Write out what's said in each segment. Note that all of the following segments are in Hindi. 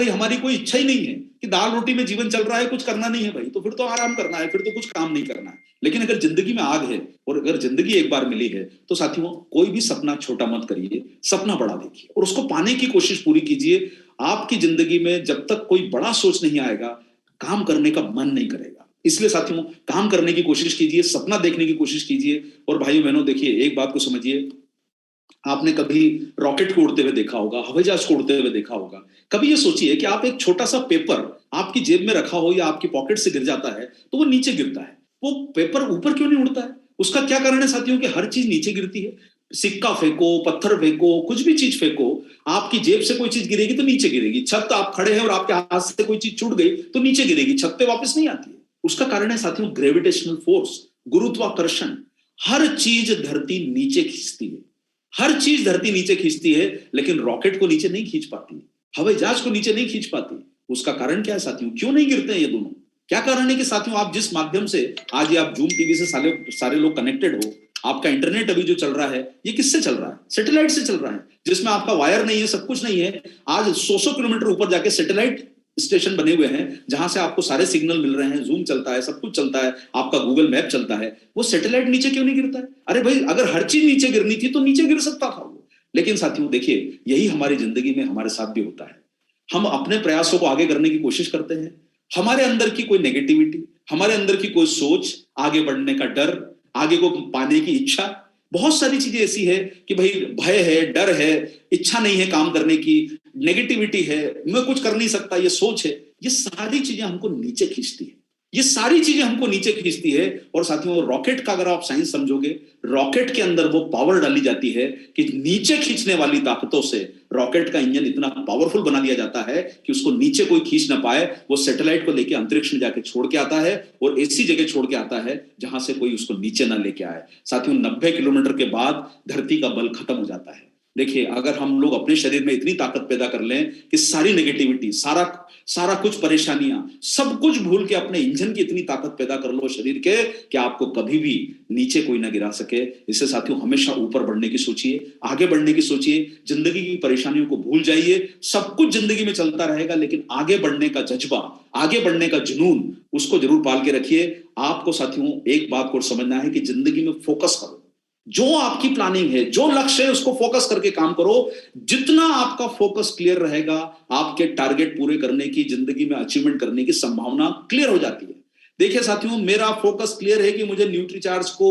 भाई हमारी कोई इच्छा ही नहीं है कि दाल रोटी में जीवन चल रहा है, कुछ करना नहीं है भाई, तो फिर तो आराम करना है, फिर तो कुछ काम नहीं करना है। लेकिन अगर जिंदगी में आग है और अगर जिंदगी एक बार मिली है तो साथियों कोई भी सपना छोटा मत करिए, सपना बड़ा देखिए और उसको पाने की कोशिश पूरी कीजिए। आपकी जिंदगी में जब तक कोई बड़ा सोच नहीं आएगा, काम करने का मन नहीं करेगा। इसलिए साथियों काम करने की कोशिश कीजिए, सपना देखने की कोशिश कीजिए। और भाइयों बहनों देखिए, एक बात को समझिए, आपने कभी रॉकेट को उड़ते हुए देखा होगा, हवाई जहाज को उड़ते हुए देखा होगा। कभी ये सोचिए कि आप एक छोटा सा पेपर आपकी जेब में रखा हो या आपकी पॉकेट से गिर जाता है तो वो नीचे गिरता है, वो पेपर ऊपर क्यों नहीं उड़ता है? उसका क्या कारण है साथियों कि हर चीज नीचे गिरती है। सिक्का फेंको, पत्थर फेंको, कुछ भी चीज फेंको, आपकी जेब से कोई चीज गिरेगी तो नीचे गिरेगी। छत आप खड़े हैं और आपके हाथ से कोई चीज छूट गई तो नीचे गिरेगी, छत पे वापस नहीं आती है। उसका कारण है साथियों ग्रेविटेशनल फोर्स, गुरुत्वाकर्षण। हर चीज धरती नीचे खींचती है, हर चीज धरती नीचे खींचती है, लेकिन रॉकेट को नीचे नहीं खींच पाती, हवाई जहाज को नीचे नहीं खींच पाती। उसका कारण क्या है साथियों? क्यों नहीं गिरते हैं ये दोनों? क्या कारण है कि साथियों आप जिस माध्यम से आज ये आप जूम टीवी से सारे लोग कनेक्टेड हो, आपका इंटरनेट अभी जो चल रहा है ये किससे चल रहा है? सैटेलाइट से चल रहा है, जिसमें आपका वायर नहीं है, सब कुछ नहीं है। आज 100 किलोमीटर ऊपर जाके सैटेलाइट स्टेशन बने हुए हैं जहां से आपको सारे सिग्नल मिल रहे हैं, जूम चलता है, सब कुछ चलता है, आपका गूगल मैप चलता है। वो सैटेलाइट नीचे क्यों नहीं गिरता है? अरे भाई अगर हर चीज नीचे गिरनी थी तो नीचे गिर सकता था वो। लेकिन साथियों देखिए, यही हमारी जिंदगी में हमारे साथ भी होता है। हम अपने प्रयासों को आगे करने की कोशिश करते हैं, हमारे अंदर की कोई नेगेटिविटी, हमारे अंदर की कोई सोच, आगे बढ़ने का डर, आगे को पाने की इच्छा, बहुत सारी चीजें ऐसी है कि भाई भय है, डर है, इच्छा नहीं है काम करने की, नेगेटिविटी है, मैं कुछ कर नहीं सकता, ये सोच है। ये सारी चीजें हमको नीचे खींचती है, ये सारी चीजें हमको नीचे खींचती है। और साथियों रॉकेट का अगर आप साइंस समझोगे, रॉकेट के अंदर वो पावर डाली जाती है कि नीचे खींचने वाली ताकतों से रॉकेट का इंजन इतना पावरफुल बना दिया जाता है कि उसको नीचे कोई खींच ना पाए। वो सैटेलाइट को लेके अंतरिक्ष में जाके छोड़ के आता है और ऐसी जगह छोड़ के आता है जहां से कोई उसको नीचे ना लेके आए। साथियों 90 किलोमीटर के बाद धरती का बल खत्म हो जाता है। देखिए अगर हम लोग अपने शरीर में इतनी ताकत पैदा कर लें कि सारी नेगेटिविटी, सारा सारा कुछ परेशानियां, सब कुछ भूल के अपने इंजन की इतनी ताकत पैदा कर लो शरीर के कि आपको कभी भी नीचे कोई ना गिरा सके। इससे साथियों हमेशा ऊपर बढ़ने की सोचिए, आगे बढ़ने की सोचिए, जिंदगी की परेशानियों को भूल जाइए। सब कुछ जिंदगी में चलता रहेगा, लेकिन आगे बढ़ने का जज्बा, आगे बढ़ने का जुनून, उसको जरूर पाल के रखिए। आपको साथियों एक बात को समझना है कि जिंदगी में फोकस करो, जो आपकी प्लानिंग है, जो लक्ष्य है, उसको फोकस करके काम करो। जितना आपका फोकस क्लियर रहेगा, आपके टारगेट पूरे करने की, जिंदगी में अचीवमेंट करने की संभावना क्लियर हो जाती है। देखिए साथियों मेरा फोकस क्लियर है कि मुझे न्यूट्रीचार्ज को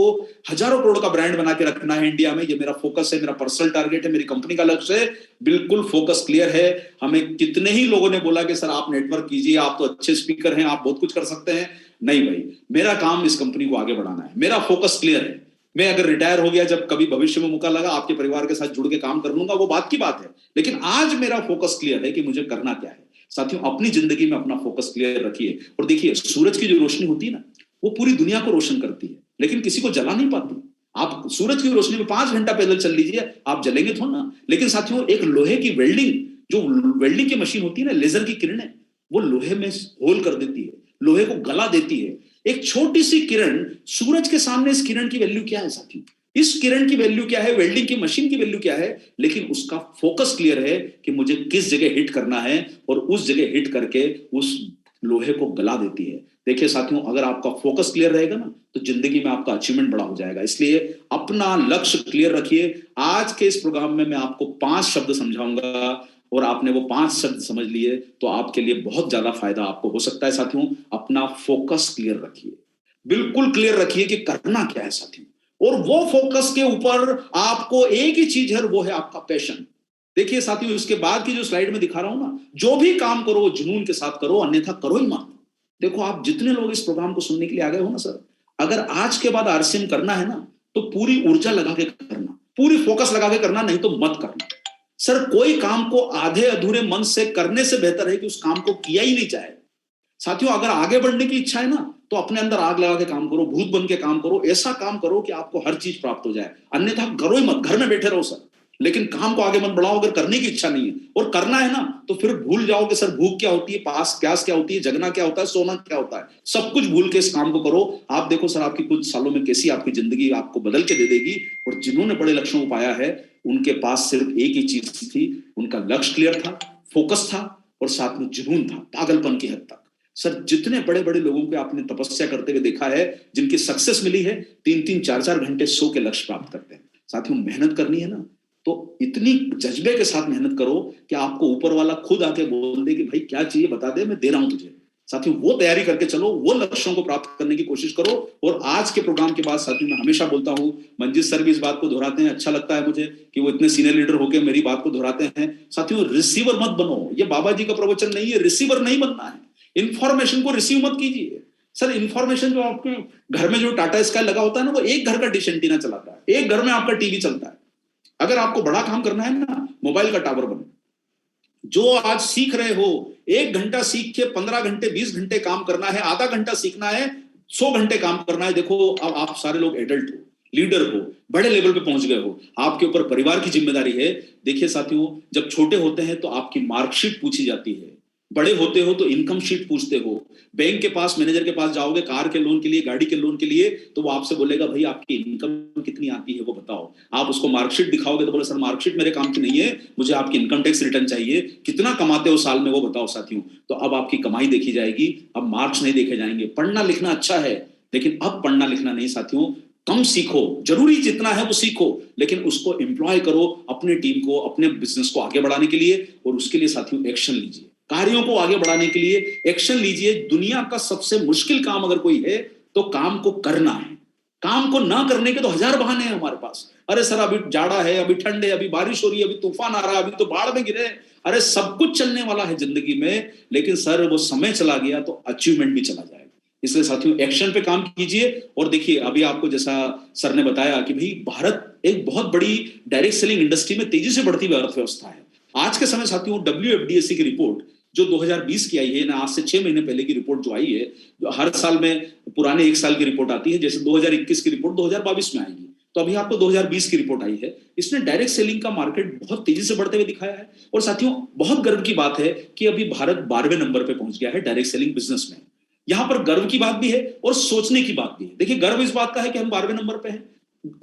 हजारों करोड़ का ब्रांड बना के रखना है इंडिया में। ये मेरा फोकस है, मेरा पर्सनल टारगेट है, मेरी कंपनी का लक्ष्य है। बिल्कुल फोकस क्लियर है। हमें कितने ही लोगों ने बोला कि सर आप नेटवर्क कीजिए, आप तो अच्छे स्पीकर हैं, आप बहुत कुछ कर सकते हैं। नहीं भाई, मेरा काम इस कंपनी को आगे बढ़ाना है, मेरा फोकस क्लियर है। मैं अगर रिटायर हो गया, जब कभी भविष्य में मौका लगा, आपके परिवार के साथ जुड़ के काम कर लूंगा, वो बात की बात है। लेकिन आज मेरा फोकस क्लियर है कि मुझे करना क्या है। साथियों अपनी जिंदगी में अपना फोकस क्लियर रखिए। और देखिए सूरज की जो रोशनी होती है ना, वो पूरी दुनिया को रोशन करती है, लेकिन किसी को जला नहीं पाती। आप सूरज की रोशनी में 5 घंटा पैदल चल लीजिए, आप जलेंगे थोड़ा ना। लेकिन साथियों एक लोहे की वेल्डिंग, जो वेल्डिंग की मशीन होती है ना, लेजर की किरणें, वो लोहे में होल कर देती है, लोहे को गला देती है। एक छोटी सी किरण सूरज के सामने, इस किरण की वैल्यू क्या है साथियों? इस किरण की वैल्यू क्या है? वेल्डिंग की मशीन की वैल्यू क्या है? लेकिन उसका फोकस क्लियर है कि मुझे किस जगह हिट करना है, और उस जगह हिट करके उस लोहे को गला देती है। देखिए साथियों अगर आपका फोकस क्लियर रहेगा ना, तो जिंदगी में आपका अचीवमेंट बड़ा हो जाएगा। इसलिए अपना लक्ष्य क्लियर रखिए। आज के इस प्रोग्राम में मैं आपको 5 शब्द समझाऊंगा, और आपने वो 5 शब्द समझ लिए तो आपके लिए बहुत ज्यादा फायदा आपको हो सकता है। साथियों अपना फोकस क्लियर रखिए, बिल्कुल क्लियर रखिए कि करना क्या है साथियों। और वो फोकस के ऊपर आपको एक ही चीज है, वो है आपका पैशन। देखिए साथियों इसके बाद की जो स्लाइड में दिखा रहा हूं ना, जो भी काम करो वो जुनून के साथ करो, अन्यथा करो ही मत। देखो आप जितने लोग इस प्रोग्राम को सुनने के लिए आ गए हो ना सर, अगर आज के बाद आरसीएम करना है ना, तो पूरी ऊर्जा लगा के करना, पूरी फोकस लगा के करना, नहीं तो मत करना। सर कोई काम को आधे अधूरे मन से करने से बेहतर है कि उस काम को किया ही नहीं जाए। साथियों अगर आगे बढ़ने की इच्छा है ना, तो अपने अंदर आग लगा के काम करो, भूत बन के काम करो, ऐसा काम करो कि आपको हर चीज प्राप्त हो जाए। अन्यथा करो ही मत, घर में बैठे रहो सर, लेकिन काम को आगे मत बढ़ाओ। अगर करने की इच्छा नहीं है और करना है ना, तो फिर भूल जाओ कि सर भूख क्या होती है, प्यास क्या होती है, जगना क्या होता है, सोना क्या होता है। सब कुछ भूल के इस काम को करो। आप देखो सर आपकी कुछ सालों में कैसी आपकी जिंदगी आपको बदल के दे देगी। और जिन्होंने बड़े लक्ष्यों को पाया है, उनके पास सिर्फ एक ही चीज थी, उनका लक्ष्य क्लियर था, फोकस था, और साथ में जुनून था, पागलपन की हद तक। सर जितने बड़े बड़े लोगों को आपने तपस्या करते हुए देखा है, जिनकी सक्सेस मिली है, 3-3 4-4 घंटे सो के लक्ष्य प्राप्त करते हैं। साथियों मेहनत करनी है ना, तो इतनी जज्बे के साथ मेहनत करो कि आपको ऊपर वाला खुद आके बोल दे कि भाई क्या चाहिए बता दे, मैं दे रहा हूं तुझे। साथियों वो तैयारी करके चलो, वो लक्ष्यों को प्राप्त करने की कोशिश करो। और आज के प्रोग्राम के बाद साथियों मैं हमेशा बोलता हूं, मंजीत सर भी इस बात को दोहराते हैं, अच्छा लगता है मुझे कि वो इतने सीनियर लीडर होकर मेरी बात को दोहराते हैं। साथियों रिसीवर मत बनो, ये बाबा जी का प्रवचन नहीं है, रिसीवर नहीं बनना है। इंफॉर्मेशन को रिसीव मत कीजिए। सर इंफॉर्मेशन जो आपके घर में जो टाटा स्काई लगा होता है ना, वो एक घर का डिश एंटीना चलाता है, एक घर में आपका टीवी चलता है। अगर आपको बड़ा काम करना है ना, मोबाइल का टावर बनो। जो आज सीख रहे हो, 1 घंटा सीख के 15 घंटे 20 घंटे काम करना है, आधा घंटा सीखना है, 100 घंटे काम करना है। देखो अब आप सारे लोग एडल्ट हो, लीडर हो, बड़े लेवल पे पहुंच गए हो, आपके ऊपर परिवार की जिम्मेदारी है। देखिए साथियों, जब छोटे होते हैं तो आपकी मार्कशीट पूछी जाती है, बड़े होते हो तो इनकम शीट पूछते हो। बैंक के पास मैनेजर के पास जाओगे कार के लोन के लिए, गाड़ी के लोन के लिए, तो वो आपसे बोलेगा भाई आपकी इनकम कितनी आती है वो बताओ। आप उसको मार्कशीट दिखाओगे तो बोले सर मार्कशीट मेरे काम की नहीं है, मुझे आपकी इनकम टैक्स रिटर्न चाहिए, कितना कमाते हो साल में वो बताओ। साथियों तो अब आपकी कमाई देखी जाएगी, अब मार्क्स नहीं देखे जाएंगे। पढ़ना लिखना अच्छा है, लेकिन अब पढ़ना लिखना नहीं साथियों, कम सीखो, जरूरी जितना है वो सीखो, लेकिन उसको एम्प्लॉय करो अपने टीम को, अपने बिजनेस को आगे बढ़ाने के लिए। और उसके लिए साथियों एक्शन लीजिए, कार्यों को आगे बढ़ाने के लिए एक्शन लीजिए। दुनिया का सबसे मुश्किल काम अगर कोई है तो काम को करना है। काम को ना करने के तो हजार बहाने हैं हमारे पास। अरे सर अभी जाड़ा है, अभी ठंड है, अभी बारिश हो रही है, अभी तूफान आ रहा है, अभी तो बाढ़ में गिरे। अरे सब कुछ चलने वाला है जिंदगी में, लेकिन सर वो समय चला गया तो अचीवमेंट भी चला जाएगा। इसलिए साथियों एक्शन पे काम कीजिए। और देखिए अभी आपको जैसा सर ने बताया कि भाई भारत एक बहुत बड़ी डायरेक्ट सेलिंग इंडस्ट्री में तेजी से बढ़ती हुई अर्थव्यवस्था है। आज के समय साथियों WFDSC की रिपोर्ट जो 2020 की आई है ना, आज से 6 महीने पहले की रिपोर्ट जो आई है, जो हर साल में पुराने 1 साल की रिपोर्ट आती है, जैसे 2021 की रिपोर्ट 2022 में आएगी, तो अभी आपको 2020 की रिपोर्ट आई है। इसने डायरेक्ट सेलिंग का मार्केट बहुत तेजी से बढ़ते हुए दिखाया है। और साथियों बहुत गर्व की बात है कि अभी भारत 12वें नंबर पे पहुंच गया है डायरेक्ट सेलिंग बिजनेस में। यहां पर गर्व की बात भी है और सोचने की बात भी है। देखिए गर्व इस बात का है कि हम 12वें नंबर पे हैं,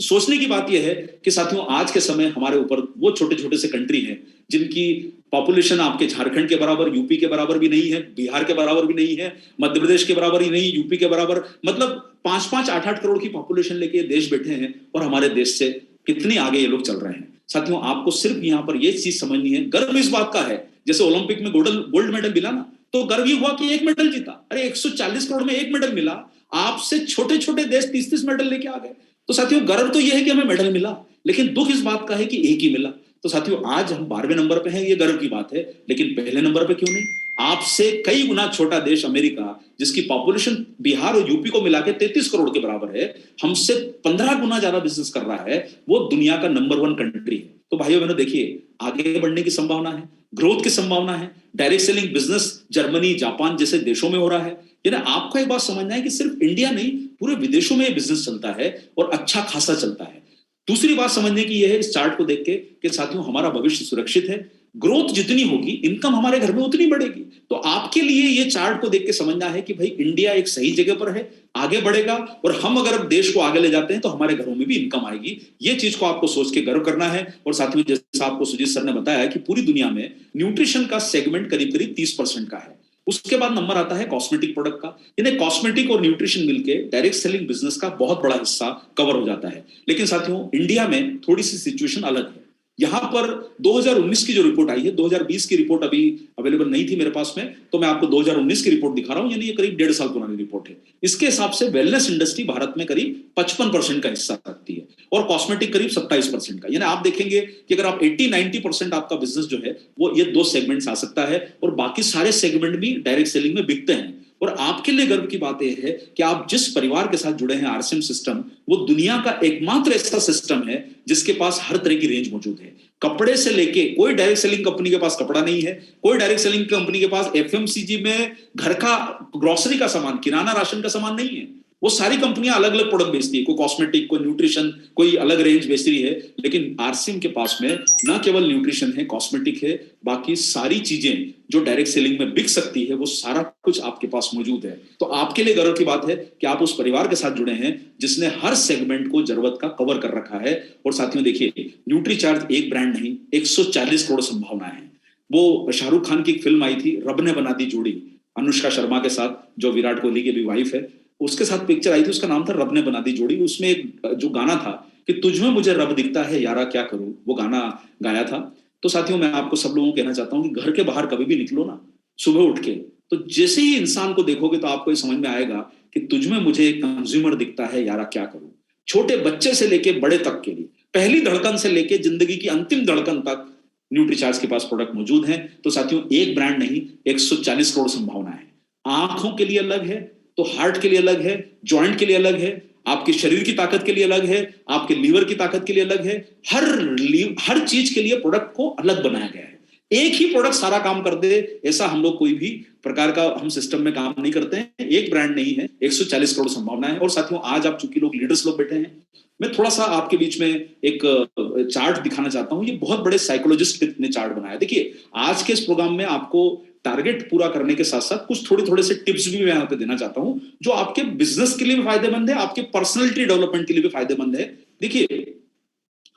सोचने की बात यह है कि साथियों आज के समय हमारे ऊपर वो छोटे छोटे से कंट्री हैं जिनकी पॉपुलेशन आपके झारखंड के बराबर, यूपी के बराबर भी नहीं है, बिहार के बराबर भी नहीं है, मध्य प्रदेश के बराबर ही नहीं, यूपी के बराबर, मतलब 5-5 8-8 करोड़ की पॉपुलेशन लेके देश बैठे हैं और हमारे देश से कितने आगे ये लोग चल रहे हैं। साथियों आपको सिर्फ यहाँ पर ये चीज समझनी है, गर्व इस बात का है जैसे ओलंपिक में गोल्ड मेडल मिला ना, तो गर्व ये हुआ कि 1 मेडल जीता। अरे 140 करोड़ में 1 मेडल मिला, आपसे छोटे छोटे देश 30-30 मेडल लेके आ गए। तो साथियों गर्व तो यह है कि हमें मेडल मिला, लेकिन दुख इस बात का है कि एक ही मिला। तो साथियों आज हम 12वें नंबर पे हैं, ये गर्व की बात है, लेकिन पहले नंबर पे क्यों नहीं? आपसे कई गुना छोटा देश अमेरिका, जिसकी पॉपुलेशन बिहार और यूपी को मिला के 33 करोड़ के बराबर है, हमसे 15 गुना ज्यादा बिजनेस कर रहा है, वो दुनिया का नंबर 1 कंट्री है। तो भाइयों बहनों देखिए आगे बढ़ने की संभावना है, ग्रोथ की संभावना है। Direct selling business Germany, Japan जैसे देशों में हो रहा है। यानी आपको एक बात समझना है कि सिर्फ इंडिया नहीं, पूरे विदेशों में बिजनेस चलता है और अच्छा खासा चलता है। दूसरी बात समझने की यह है इस चार्ट को देख के कि साथियों हमारा भविष्य सुरक्षित है, ग्रोथ जितनी होगी इनकम हमारे घर में उतनी बढ़ेगी। तो आपके लिए ये चार्ट को देख के समझना है कि भाई इंडिया एक सही जगह पर है, आगे बढ़ेगा, और हम अगर देश को आगे ले जाते हैं तो हमारे घरों में भी इनकम आएगी। ये चीज को आपको सोच के गर्व करना है। और साथियों जैसा आपको सुजीत सर ने बताया कि पूरी दुनिया में न्यूट्रिशन का सेगमेंट करीब करीब 30% का है। उसके बाद नंबर आता है कॉस्मेटिक प्रोडक्ट का। यानी कॉस्मेटिक और न्यूट्रिशन मिलके डायरेक्ट सेलिंग बिजनेस का बहुत बड़ा हिस्सा कवर हो जाता है। लेकिन साथियों इंडिया में थोड़ी सी सिचुएशन अलग है। यहां पर 2019 की जो रिपोर्ट आई है, 2020 की रिपोर्ट अभी अवेलेबल नहीं थी मेरे पास में, तो मैं आपको 2019 की रिपोर्ट दिखा रहा हूं। यानी ये करीब 1.5 साल पुरानी रिपोर्ट है। इसके हिसाब से वेलनेस इंडस्ट्री भारत में करीब 55% का हिस्सा रखती है और कॉस्मेटिक करीब 27% का। यानी आप देखेंगे कि अगर आप 80-90% आपका बिजनेस जो है वो ये 2 सेगमेंट्स आ सकता है, और बाकी सारे सेगमेंट भी डायरेक्ट सेलिंग में बिकते हैं। और आपके लिए गर्व की बात यह है कि आप जिस परिवार के साथ जुड़े हैं, आरसीएम सिस्टम, वो दुनिया का एकमात्र ऐसा सिस्टम है जिसके पास हर तरह की रेंज मौजूद है। कपड़े से लेके, कोई डायरेक्ट सेलिंग कंपनी के पास कपड़ा नहीं है, कोई डायरेक्ट सेलिंग कंपनी के पास एफएमसीजी में घर का ग्रोसरी का सामान, किराना राशन का सामान नहीं है। वो सारी कंपनियां अलग अलग प्रोडक्ट बेचती है, कोई कॉस्मेटिक, कोई न्यूट्रिशन, कोई अलग रेंज बेच रही है। लेकिन आरसीएम के पास में ना केवल न्यूट्रिशन है, कॉस्मेटिक है, बाकी सारी चीजें जो डायरेक्ट सेलिंग में बिक सकती है वो सारा कुछ आपके पास मौजूद है। तो आपके लिए गर्व की बात है कि आप उस परिवार के साथ जुड़े हैं जिसने हर सेगमेंट को जरूरत का कवर कर रखा है। और साथियों देखिए न्यूट्रीचार्ज एक ब्रांड नहीं, 140 करोड़ संभावनाएं हैं। वो शाहरुख खान की एक फिल्म आई थी, रब ने बना दी जोड़ी, अनुष्का शर्मा के साथ, जो विराट कोहली की भी वाइफ है, उसके साथ पिक्चर आई थी, उसका नाम था रब ने बना दी जोड़ी। उसमें एक जो गाना था कि तुझमें मुझे रब दिखता है यारा क्या करूं, वो गाना गाया था। तो साथियों, मैं आपको सब लोगों को कहना चाहता हूँ कि घर के बाहर कभी भी निकलो ना, सुबह उठ के, तो जैसे ही इंसान को देखोगे तो आपको ये समझ में आएगा कि तुझमें मुझे एक कंज्यूमर दिखता है यारा क्या करूं। छोटे बच्चे से लेके बड़े तक के लिए, पहली धड़कन से लेके जिंदगी की अंतिम धड़कन तक न्यूट्रीचार्ज के पास प्रोडक्ट मौजूद है। तो साथियों, एक ब्रांड नहीं, 140 करोड़ संभावना है। आंखों के लिए अलग है, तो हार्ट के लिए अलग है, जॉइंट के लिए अलग है, आपके शरीर की ताकत के लिए अलग है, आपके लीवर की ताकत के लिए अलग है। हर चीज के लिए प्रोडक्ट को अलग बनाया गया है। एक ही प्रोडक्ट सारा काम कर दे, ऐसा हम लोग कोई भी प्रकार का हम सिस्टम में काम नहीं करते हैं। एक ब्रांड नहीं है, 140 करोड़ संभावना है। और साथियों, आज आप चूंकि लोग लीडर्स लोग बैठे हैं, मैं थोड़ा सा आपके बीच में एक चार्ट दिखाना चाहता हूं। ये बहुत बड़े साइकोलॉजिस्ट ने चार्ट बनाया। देखिए, आज के इस प्रोग्राम में आपको टारगेट पूरा करने के साथ साथ कुछ थोड़े थोड़े से टिप्स भी मैं यहाँ पे देना चाहता हूं, जो आपके बिजनेस के लिए भी फायदेमंद है, आपके पर्सनैलिटी डेवलपमेंट के लिए भी फायदेमंद है। देखिए,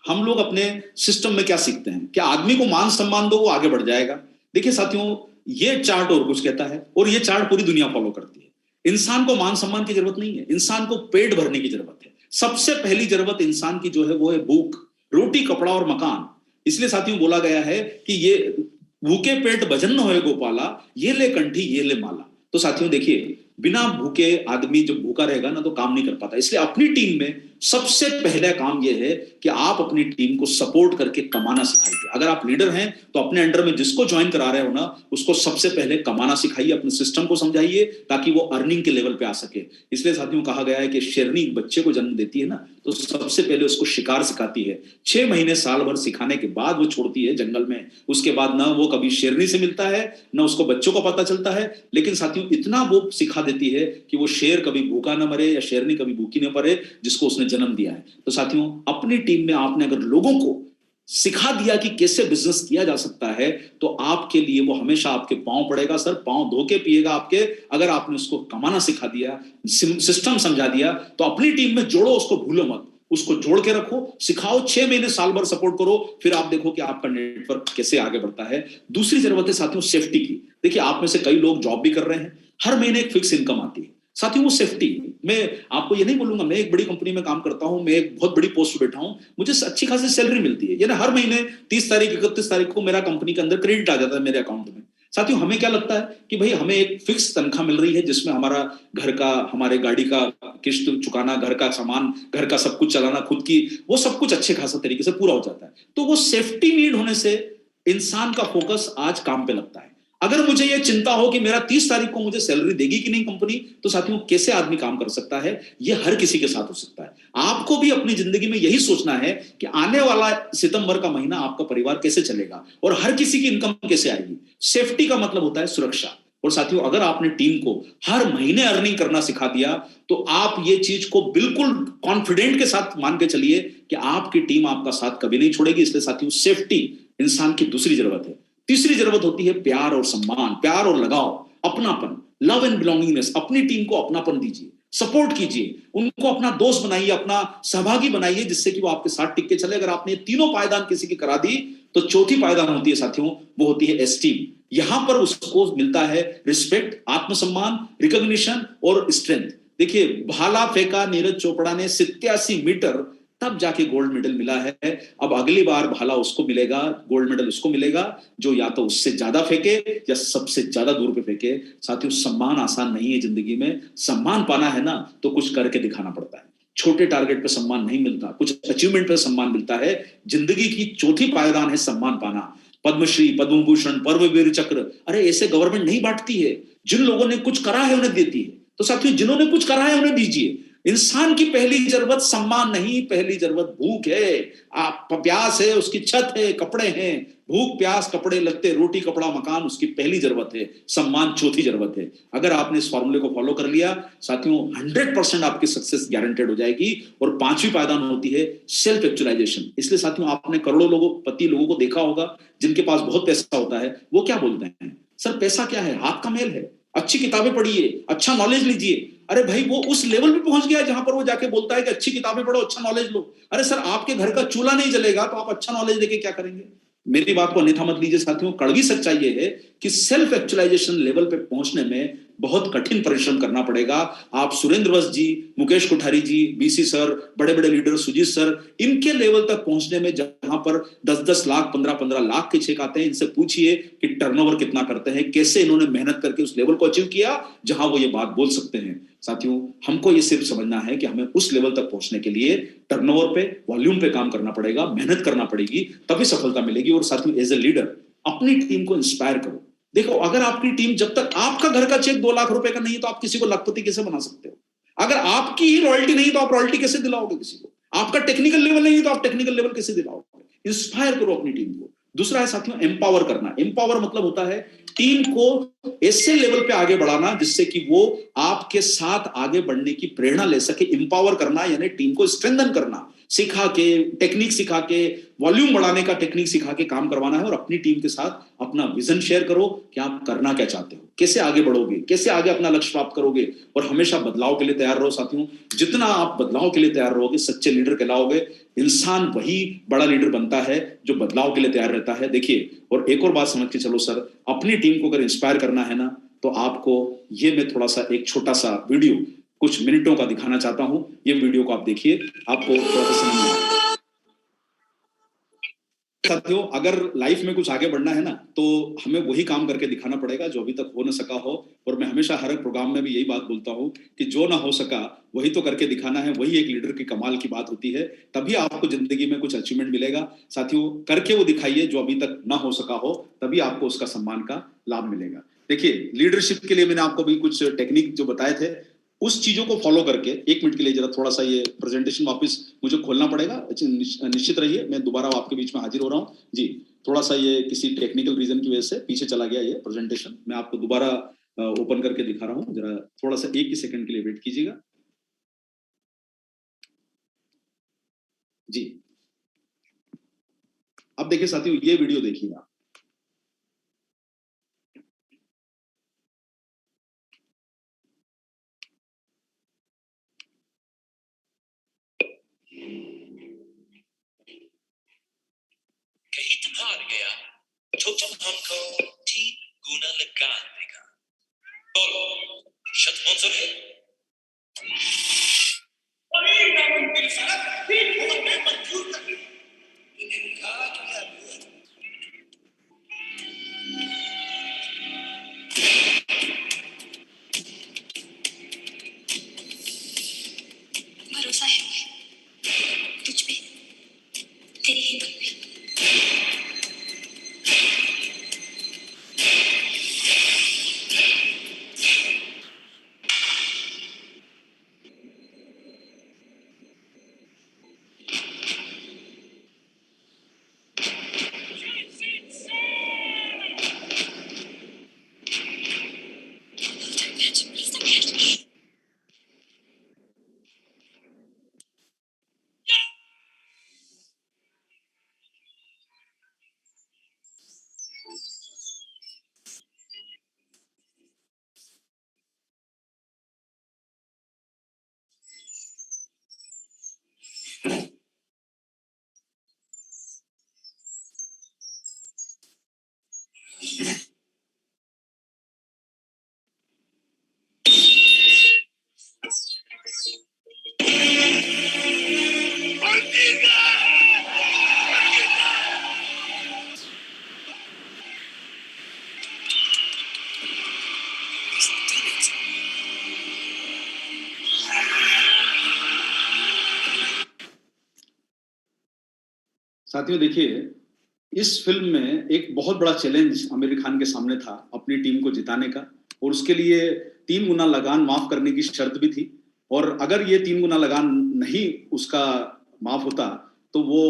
हम लोग अपने सिस्टम में क्या सीखते हैं, क्या आदमी को मान सम्मान दो वो आगे बढ़ जाएगा। देखिए साथियों, ये चार्ट और कुछ कहता है, और ये चार्ट पूरी दुनिया फॉलो करती है। इंसान को मान सम्मान की जरूरत नहीं है, इंसान को पेट भरने की जरूरत है। सबसे पहली जरूरत इंसान की जो है वो है भूख, रोटी, कपड़ा और मकान। इसलिए साथियों बोला गया है कि ये भूखे पेट भजन न होए गोपाला, ये ले कंठी ये ले माला। तो साथियों देखिए, बिना भूखे आदमी जब भूखा रहेगा ना तो काम नहीं कर पाता। इसलिए अपनी टीम में सबसे पहला काम यह है कि आप अपनी टीम को सपोर्ट करके कमाना सिखाइए। अगर आप लीडर हैं तो अपने अंडर में जिसको ज्वाइन करा रहे हो ना, उसको सबसे पहले कमाना सिखाइए, अपने सिस्टम को समझाइए, ताकि वो अर्निंग के लेवल पे आ सके। इसलिए साथियों कहा गया है कि शेरनी बच्चे को जन्म देती है ना, तो सबसे पहले उसको शिकार सिखाती है। 6 महीने साल भर सिखाने के बाद वो छोड़ती है जंगल में। उसके बाद ना वो कभी शेरनी से मिलता है, ना उसको बच्चों को पता चलता है। लेकिन साथियों, इतना वो सिखा देती है कि वो शेर कभी भूखा ना मरे, या शेरनी कभी भूखी ना मरे, जिसको उसने जन्म दिया है। तो साथियों, अपनी टीम में आपने अगर लोगों को सिखा दिया कि कैसे बिजनेस किया जा सकता है, तो आपके लिए वो हमेशा आपके पांव पड़ेगा सर, पांव धो के पिएगा आपके। अगर आपने उसको कमाना सिखा दिया, सिस्टम समझा दिया, तो अपनी टीम में जोड़ो, उसको भूलो मत, उसको जोड़ के रखो, सिखाओ, 6 महीने साल भर सपोर्ट करो, फिर आप देखो कि आपका नेटवर्क कैसे आगे बढ़ता है। दूसरी जरूरत है साथियों सेफ्टी की। देखिए, आप में से कई लोग जॉब भी कर रहे हैं, हर महीने एक फिक्स इनकम आती है। साथियों, वो सेफ्टी, मैं आपको ये नहीं बोलूंगा, मैं एक बड़ी कंपनी में काम करता हूं, मैं एक बहुत बड़ी पोस्ट पे बैठा हूं, मुझे अच्छी खासी सैलरी मिलती है, यानी हर महीने 30 तारीख 31 तारीख को मेरा कंपनी के अंदर क्रेडिट आ जाता है मेरे अकाउंट में। साथियों, हमें क्या लगता है कि भाई हमें एक फिक्स तनख्वाह मिल रही है, जिसमें हमारा घर का, हमारे गाड़ी का किस्त चुकाना, घर का सामान, घर का सब कुछ चलाना, खुद की, वो सब कुछ अच्छे खासा तरीके से पूरा हो जाता है। तो वो सेफ्टी नीड होने से इंसान का फोकस आज काम पे लगता है। अगर मुझे ये चिंता हो कि मेरा 30 तारीख को मुझे सैलरी देगी कि नहीं कंपनी, तो साथियों कैसे आदमी काम कर सकता है? ये हर किसी के साथ हो सकता है। आपको भी अपनी जिंदगी में यही सोचना है कि आने वाला सितंबर का महीना आपका परिवार कैसे चलेगा, और हर किसी की इनकम कैसे आएगी। सेफ्टी का मतलब होता है सुरक्षा। और साथियों, अगर आपने टीम को हर महीने अर्निंग करना सिखा दिया, तो आप ये चीज को बिल्कुल कॉन्फिडेंट के साथ मान के चलिए कि आपकी टीम आपका साथ कभी नहीं छोड़ेगी। इसलिए साथियों, सेफ्टी इंसान की दूसरी जरूरत है। तीसरी जरूरत होती है प्यार और सम्मान, प्यार और लगाव, अपनापन, लव एंड बिलोंगिंगनेस। अपनी टीम को अपनापन दीजिए, सपोर्ट कीजिए, उनको अपना दोस्त बनाइए, अपना सहभागी बनाइए, जिससे कि वो आपके साथ टिक के चले। अगर आपने तीनों पायदान किसी की करा दी, तो चौथी पायदान होती है साथियों, वो होती है एस्टीम। यहां पर उसको मिलता है रिस्पेक्ट, आत्मसम्मान, रिकॉग्निशन और स्ट्रेंथ। देखिए, भाला फेंका नीरज चोपड़ा ने 87 मीटर, तब जाके गोल्ड मेडल मिला है। अब अगली बार भाला उसको मिलेगा, गोल्ड मेडल उसको मिलेगा, जो या तो उससे ज्यादा फेंके या सबसे ज्यादा दूर पे फेंके। साथियों, सम्मान आसान नहीं है जिंदगी में। सम्मान पाना है ना, तो कुछ करके दिखाना पड़ता है। छोटे टारगेट पे सम्मान नहीं मिलता, कुछ अचीवमेंट पे सम्मान मिलता है। जिंदगी की चौथी पायदान है सम्मान पाना। पद्मश्री, पद्म भूषण, परमवीर चक्र, अरे ऐसे गवर्नमेंट नहीं बांटती है, जिन लोगों ने कुछ करा है उन्हें देती है। तो साथियों, जिन्होंने कुछ करा है उन्हें दीजिए। इंसान की पहली जरूरत सम्मान नहीं, पहली जरूरत भूख है, आप प्यास है, उसकी छत है, कपड़े हैं। भूख, प्यास, कपड़े लगते, रोटी, कपड़ा, मकान उसकी पहली जरूरत है, सम्मान चौथी जरूरत है। अगर आपने इस फॉर्मूले को फॉलो कर लिया साथियों, 100% आपकी सक्सेस गारंटेड हो जाएगी। और पांचवी पायदान होती है सेल्फ एक्चुअलाइजेशन। इसलिए साथियों, आपने करोड़ों लोगों, पति लोगों को देखा होगा, जिनके पास बहुत पैसा होता है, वो क्या बोलते हैं, सर पैसा क्या है, हाथ का मेल है, अच्छी किताबें पढ़िए, अच्छा नॉलेज लीजिए। अरे भाई, वो उस लेवल पे पहुंच गया जहां पर वो जाके बोलता है कि अच्छी किताबें पढ़ो, अच्छा नॉलेज लो। अरे सर, आपके घर का चूल्हा नहीं जलेगा तो आप अच्छा नॉलेज लेके क्या करेंगे? मेरी बात को अन्यथा मत लीजिए साथियों, कड़वी सच्चाई ये है कि सेल्फ एक्चुअलाइजेशन लेवल पे पहुंचने में बहुत कठिन परिश्रम करना पड़ेगा। आप सुरेंद्र वस्त जी, मुकेश कोठारी जी, बीसी सर, बड़े बड़े लीडर सुजीत सर, इनके लेवल तक पहुंचने में जहां पर 10-10 लाख 15-15 लाख के चेक आते हैं, इनसे पूछिए कि टर्नओवर कितना करते हैं, कैसे इन्होंने मेहनत करके उस लेवल को अचीव किया जहां वो ये बात बोल सकते हैं। साथियों, हमको ये सिर्फ समझना है कि हमें उस लेवल तक पहुंचने के लिए टर्नओवर पे, वॉल्यूम पे काम करना पड़ेगा, मेहनत करना पड़ेगी, तभी सफलता मिलेगी। और साथियों, एज ए लीडर अपनी टीम को इंस्पायर करो। देखो, अगर आपकी टीम, जब तक आपका घर का चेक 2 लाख रुपए का नहीं है तो आप किसी को लाखपति कैसे बना सकते हो? अगर आपकी ही रॉयल्टी नहीं तो आप रॉयल्टी कैसे दिलाओगे किसी को? आपका टेक्निकल लेवल नहीं है तो आप टेक्निकल लेवल कैसे दिलाओगे? इंस्पायर करो अपनी टीम को। दूसरा है साथियों, एम्पावर करना। एम्पावर मतलब होता है टीम को ऐसे लेवल पे आगे बढ़ाना जिससे कि वो आपके साथ आगे बढ़ने की प्रेरणा ले सके। एम्पावर करना यानी टीम को स्ट्रेंथन करना, सिखा के, टेक्निक सिखा के, वॉल्यूम बढ़ाने का टेक्निक सिखा के काम करवाना है। और अपनी टीम के साथ अपना विजन शेयर करो कि आप करना क्या चाहते हो, कैसे आगे बढ़ोगे, कैसे आगे अपना लक्ष्य प्राप्त करोगे। और हमेशा बदलाव के लिए तैयार रहो साथियों। जितना आप बदलाव के लिए तैयार रहोगे, सच्चे लीडर कहलाओगे। इंसान वही बड़ा लीडर बनता है जो बदलाव के लिए तैयार रहता है। देखिए, और एक और बात समझ के चलो सर, अपनी टीम को अगर इंस्पायर करना है ना, तो आपको ये मैं थोड़ा सा एक छोटा सा वीडियो कुछ मिनटों का दिखाना चाहता हूं। ये वीडियो को आप देखिए, आपको थोड़ा सा समझ में आएगा। साथियों, अगर लाइफ में कुछ आगे बढ़ना है ना, तो हमें वही काम करके दिखाना पड़ेगा जो अभी तक हो न सका हो। और मैं हमेशा हर एक प्रोग्राम में भी यही बात बोलता हूं कि जो ना हो सका वही तो करके दिखाना है। वही एक लीडर की कमाल की बात होती है। तभी आपको जिंदगी में कुछ अचीवमेंट मिलेगा। साथियों, करके वो दिखाइए जो अभी तक ना हो सका हो, तभी आपको उसका सम्मान का लाभ मिलेगा। देखिए, लीडरशिप के लिए मैंने आपको भी कुछ टेक्निक जो बताए थे, उस चीजों को फॉलो करके, एक मिनट के लिए जरा थोड़ा सा ये प्रेजेंटेशन वापस मुझे खोलना पड़ेगा। निश्चित रहिए, मैं दोबारा आपके बीच में हाजिर हो रहा हूँ जी। थोड़ा सा ये किसी टेक्निकल रीजन की वजह से पीछे चला गया ये प्रेजेंटेशन। मैं आपको दोबारा ओपन करके दिखा रहा हूँ, जरा थोड़ा सा एक ही सेकंड के लिए वेट कीजिएगा जी। अब देखिए साथियों, ये वीडियो देखिए आप। कहीं तुम हार गया तो तुम हमको 3 गुना लगा देगा। बोलो, शर्त मंजूर है? अरे नामुमकिन सर, 3 गुना मैं मंजूर कर लूं। इन्हें कहा क्या हुआ? भरोसा है तुझ पे, तेरी हिम्मत पे। साथियों देखिए, इस फिल्म में एक बहुत बड़ा चैलेंज आमिर खान के सामने था अपनी टीम को जिताने का। और उसके लिए 3 गुना लगान माफ करने की शर्त भी थी। और अगर ये 3 गुना लगान नहीं उसका माफ होता तो वो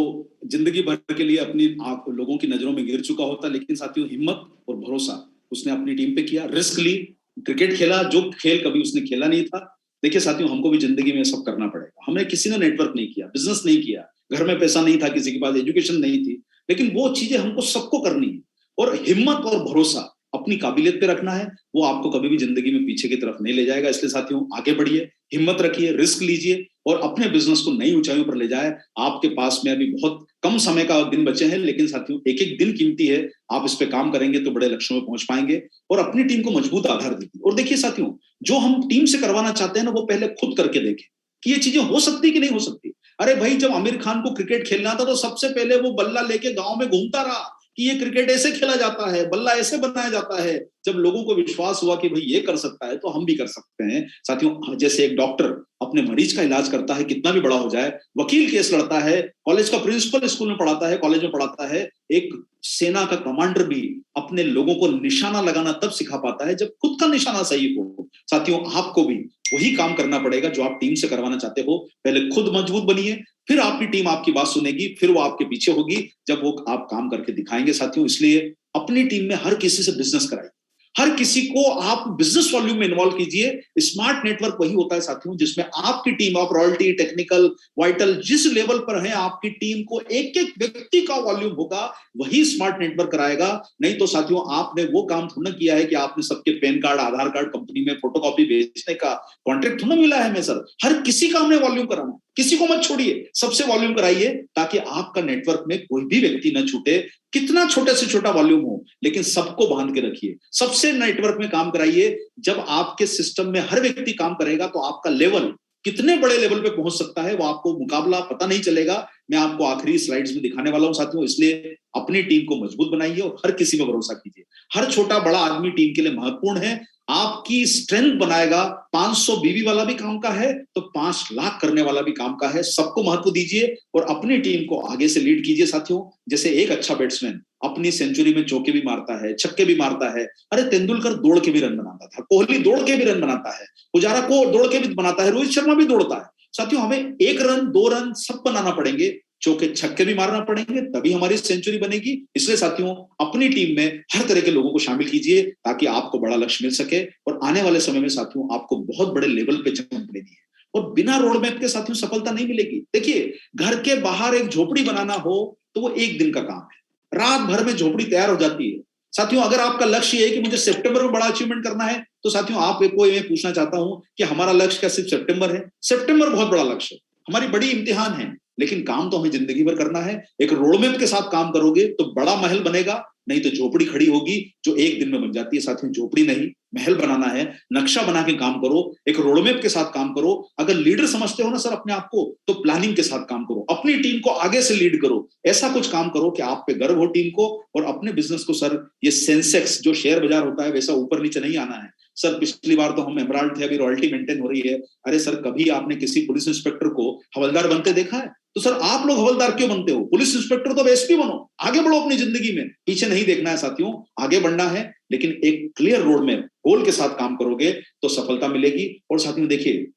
जिंदगी भर के लिए अपनी आप लोगों की नजरों में गिर चुका होता। लेकिन साथियों, हिम्मत और भरोसा उसने अपनी टीम पे किया, रिस्क ली, क्रिकेट खेला जो खेल कभी उसने खेला नहीं था। देखिए साथियों, हमको भी जिंदगी में सब करना पड़ेगा। हमें किसी ने नेटवर्क नहीं किया, बिजनेस नहीं किया, घर में पैसा नहीं था, किसी के पास एजुकेशन नहीं थी, लेकिन वो चीजें हमको सबको करनी है। और हिम्मत और भरोसा अपनी काबिलियत पे रखना है, वो आपको कभी भी जिंदगी में पीछे की तरफ नहीं ले जाएगा। इसलिए साथियों, आगे बढ़िए, हिम्मत रखिए, रिस्क लीजिए और अपने बिजनेस को नई ऊंचाइयों पर ले जाए। आपके पास में अभी बहुत कम समय का दिन बचे हैं, लेकिन साथियों एक एक दिन कीमती है। आप इस पे काम करेंगे तो बड़े लक्ष्यों में पहुंच पाएंगे और अपनी टीम को मजबूत आधार देंगे। और देखिए साथियों, जो हम टीम से करवाना चाहते हैं ना, वो पहले खुद करके देखें कि ये चीजें हो सकती कि नहीं हो सकती। अरे भाई, जब आमिर खान को क्रिकेट खेलना था तो सबसे पहले वो बल्ला लेके गांव में घूमता रहा कि ये क्रिकेट ऐसे खेला जाता है, बल्ला ऐसे बनाया जाता है। जब लोगों को विश्वास हुआ कि भाई ये कर सकता है तो हम भी कर सकते हैं। साथियों, जैसे एक डॉक्टर अपने मरीज का इलाज करता है, कितना भी बड़ा हो जाए, वकील केस लड़ता है, कॉलेज का प्रिंसिपल स्कूल में पढ़ाता है, कॉलेज में पढ़ाता है, एक सेना का कमांडर भी अपने लोगों को निशाना लगाना तब सिखा पाता है जब खुद का निशाना सही हो। साथियों, आपको भी वही काम करना पड़ेगा जो आप टीम से करवाना चाहते हो। पहले खुद मजबूत बनिए, फिर आपकी टीम आपकी बात सुनेगी, फिर वो आपके पीछे होगी जब वो आप काम करके दिखाएंगे। साथियों, इसलिए अपनी टीम में हर किसी से बिजनेस कराइए, हर किसी को आप बिजनेस वॉल्यूम में इन्वॉल्व कीजिए। स्मार्ट नेटवर्क वही होता है साथियों जिसमें आपकी टीम, आप रॉयल्टी, टेक्निकल, वाइटल, जिस लेवल पर है आपकी टीम को एक एक व्यक्ति का वॉल्यूम होगा, वही स्मार्ट नेटवर्क कराएगा। नहीं तो साथियों, आपने वो काम थोड़ा किया है कि आपने सबके पैन कार्ड, आधार कार्ड कंपनी में फोटोकॉपी भेजने का कॉन्ट्रैक्ट थोड़ा मिला है। मैं सर, हर किसी का हमने वॉल्यूम कराना, किसी को मत छोड़िए, सबसे वॉल्यूम कराइए ताकि आपका नेटवर्क में कोई भी व्यक्ति न छूटे। कितना छोटे से छोटा वॉल्यूम हो, लेकिन सबको बांध के रखिए, सबसे नेटवर्क में काम कराइए। जब आपके सिस्टम में हर व्यक्ति काम करेगा तो आपका लेवल कितने बड़े लेवल पे पहुंच सकता है वो आपको मुकाबला पता नहीं चलेगा। मैं आपको आखिरी स्लाइड्स में दिखाने वाला हूं साथियों। इसलिए अपनी टीम को मजबूत बनाइए और हर किसी पर भरोसा कीजिए। हर छोटा बड़ा आदमी टीम के लिए महत्वपूर्ण है, आपकी स्ट्रेंथ बनाएगा। 500 बीवी वाला भी काम का है तो 5 लाख करने वाला भी काम का है। सबको महत्व दीजिए और अपनी टीम को आगे से लीड कीजिए। साथियों, जैसे एक अच्छा बैट्समैन अपनी सेंचुरी में चौके भी मारता है, छक्के भी मारता है। अरे, तेंदुलकर दौड़ के भी रन बनाता था, कोहली दौड़ के भी रन बनाता है, पुजारा को दौड़ के भी बनाता है, रोहित शर्मा भी दौड़ता है। साथियों, हमें 1 रन 2 रन सब बनाना पड़ेंगे, चौके छक्के भी मारना पड़ेंगे, तभी हमारी सेंचुरी बनेगी। इसलिए साथियों, अपनी टीम में हर तरह के लोगों को शामिल कीजिए ताकि आपको बड़ा लक्ष्य मिल सके और आने वाले समय में साथियों आपको बहुत बड़े लेवल पे जंप लेनी है। और बिना रोड मैप के साथियों सफलता नहीं मिलेगी। देखिए, घर के बाहर एक झोपड़ी बनाना हो तो वो 1 दिन का काम है, रात भर में झोपड़ी तैयार हो जाती है। साथियों, अगर आपका लक्ष्य है कि मुझे सितंबर में बड़ा अचीवमेंट करना है तो साथियों आपको मैं पूछना चाहता हूं कि हमारा लक्ष्य क्या सिर्फ सितंबर है? सितंबर बहुत बड़ा लक्ष्य है, हमारी बड़ी इम्तिहान है, लेकिन काम तो हमें जिंदगी भर करना है। एक रोडमैप के साथ काम करोगे तो बड़ा महल बनेगा, नहीं तो झोपड़ी खड़ी होगी जो 1 दिन में बन जाती है। साथियों, झोपड़ी नहीं, महल बनाना है, नक्शा बना के काम करो, एक रोडमैप के साथ काम करो। अगर लीडर समझते हो ना सर अपने आप को, तो प्लानिंग के साथ काम करो, अपनी टीम को आगे से लीड करो, ऐसा कुछ काम करो कि आप पे गर्व हो टीम को और अपने बिजनेस को। सर, ये सेंसेक्स जो शेयर बाजार होता है वैसा ऊपर नीचे नहीं आना है। सर, पिछली बार तो हम एमराल्ड थे, अभी रॉयल्टी मेंटेन हो रही है। अरे सर, कभी आपने किसी पुलिस इंस्पेक्टर को हवलदार बनते देखा है? तो सर, आप लोग हवलदार क्यों बनते हो? पुलिस इंस्पेक्टर तो एसपी बनो, आगे बढ़ो अपनी जिंदगी में, पीछे नहीं देखना है साथियों, आगे बढ़ना है। लेकिन एक क्लियर रोड में गोल के साथ काम करोगे तो सफलता मिलेगी। और साथियों देखिए,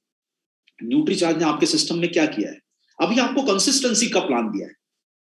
न्यूट्रीचार्ज ने आपके सिस्टम में क्या किया है, अभी आपको कंसिस्टेंसी का प्लान दिया है।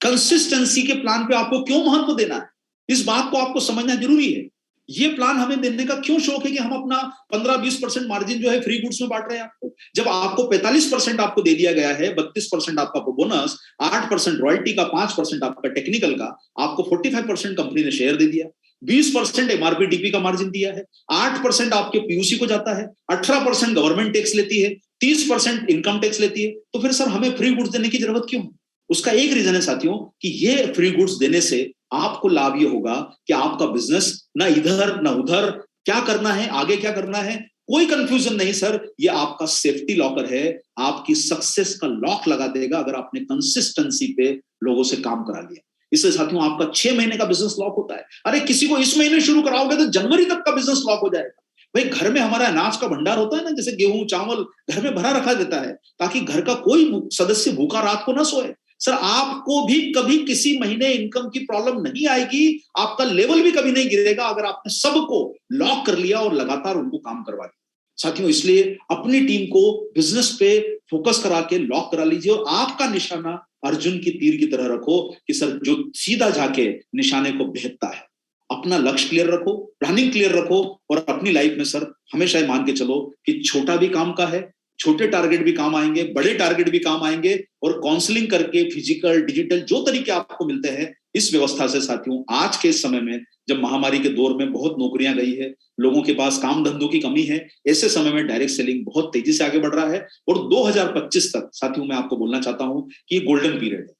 कंसिस्टेंसी के प्लान पे आपको क्यों महत्व देना है, इस बात को आपको समझना जरूरी है। ये प्लान हमें देने का क्यों शौक है कि हम अपना 15-20% मार्जिन जो है फ्री गुड्स में बांट रहे हैं आपको, जब आपको 45% आपको दे दिया गया है, 32% आपका बोनस, 8% रॉयल्टी का, 5% आपका टेक्निकल का, आपको 45% कंपनी ने शेयर दे दिया, 20% एमआरपी डीपी का मार्जिन दिया है, 8% आपके पीयूसी को जाता है, 18% गवर्नमेंट टैक्स लेती है, 30% इनकम टैक्स लेती है। तो फिर सर हमें फ्री गुड्स देने की जरूरत क्यों? उसका एक रीजन है साथियों कि ये फ्री गुड्स देने से आपको लाभ ये होगा कि आपका बिजनेस ना इधर ना उधर, क्या करना है, आगे क्या करना है, कोई कंफ्यूजन नहीं। सर, ये आपका सेफ्टी लॉकर है, आपकी सक्सेस का लॉक लगा देगा अगर आपने कंसिस्टेंसी पे लोगों से काम करा लिया। इससे साथियों आपका 6 महीने का बिजनेस लॉक होता है। अरे, किसी को इस महीने शुरू कराओगे तो जनवरी तक का बिजनेस लॉक हो जाएगा। भाई, घर में हमारा अनाज का भंडार होता है ना, जैसे गेहूं चावल घर में भरा रखा देता है ताकि घर का कोई सदस्य भूखा रात को ना सोए। सर, आपको भी कभी किसी महीने इनकम की प्रॉब्लम नहीं आएगी, आपका लेवल भी कभी नहीं गिरेगा अगर आपने सबको लॉक कर लिया और लगातार उनको काम करवा दिया। साथियों, इसलिए अपनी टीम को बिजनेस पे फोकस करा के लॉक करा लीजिए और आपका निशाना अर्जुन की तीर की तरह रखो कि सर जो सीधा जाके निशाने को भेदता है। अपना लक्ष्य क्लियर रखो, प्लानिंग क्लियर रखो और अपनी लाइफ में सर हमेशा मान के चलो कि छोटा भी काम का है, छोटे टारगेट भी काम आएंगे, बड़े टारगेट भी काम आएंगे। और काउंसलिंग करके फिजिकल डिजिटल जो तरीके आपको मिलते हैं, इस व्यवस्था से साथियों आज के इस समय में जब महामारी के दौर में बहुत नौकरियां गई है, लोगों के पास काम धंधों की कमी है, ऐसे समय में डायरेक्ट सेलिंग बहुत तेजी से आगे बढ़ रहा है। और 2025 तक साथियों मैं आपको बोलना चाहता हूं कि ये गोल्डन पीरियड है।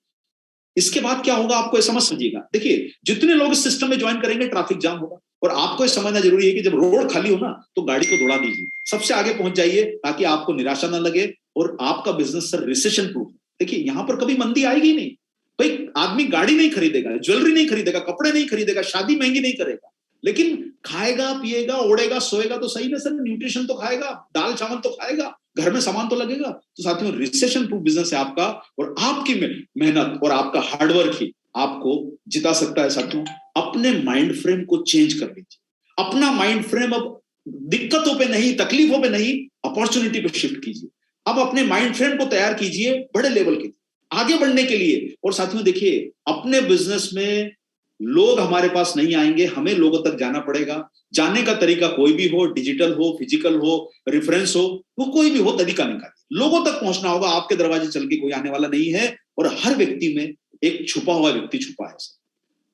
इसके बाद क्या होगा आपको समझ समझिएगा। देखिए जितने लोग इस सिस्टम में ज्वाइन करेंगे ट्रैफिक जाम होगा, और आपको ये समझना जरूरी है कि जब रोड खाली हो ना तो गाड़ी को दौड़ा दीजिए, सबसे आगे पहुंच जाइए ताकि आपको निराशा ना लगे और आपका बिजनेस सर रिसेशन प्रूफ। देखिए यहां पर कभी मंदी आएगी नहीं भाई, आदमी गाड़ी नहीं खरीदेगा, ज्वेलरी नहीं खरीदेगा, कपड़े नहीं खरीदेगा, शादी महंगी नहीं करेगा, लेकिन खाएगा पिएगा ओढ़ेगा सोएगा तो सही ना सर, न्यूट्रिशन तो खाएगा, दाल चावल तो खाएगा, घर में सामान तो लगेगा। तो साथियों रिसेशन प्रूफ बिजनेस है आपका, और आपकी मेहनत और आपका हार्डवर्क ही आपको जिता सकता है। साथियों अपने माइंड फ्रेम को चेंज कर लीजिए, अपना माइंड फ्रेम अब दिक्कतों पे नहीं, तकलीफों पे नहीं, अपॉर्चुनिटी पे शिफ्ट कीजिए। अब अपने माइंड फ्रेम को तैयार कीजिए बड़े लेवल के आगे बढ़ने के लिए। और साथियों देखिए अपने बिजनेस में लोग हमारे पास नहीं आएंगे, हमें लोगों तक जाना पड़ेगा। जाने का तरीका कोई भी हो, डिजिटल हो, फिजिकल हो, रेफरेंस हो, वो कोई भी हो, तरीका निकालिए। लोगों तक पहुंचना होगा, आपके दरवाजे चल के कोई आने वाला नहीं है। और हर व्यक्ति में एक छुपा हुआ व्यक्ति छुपा है,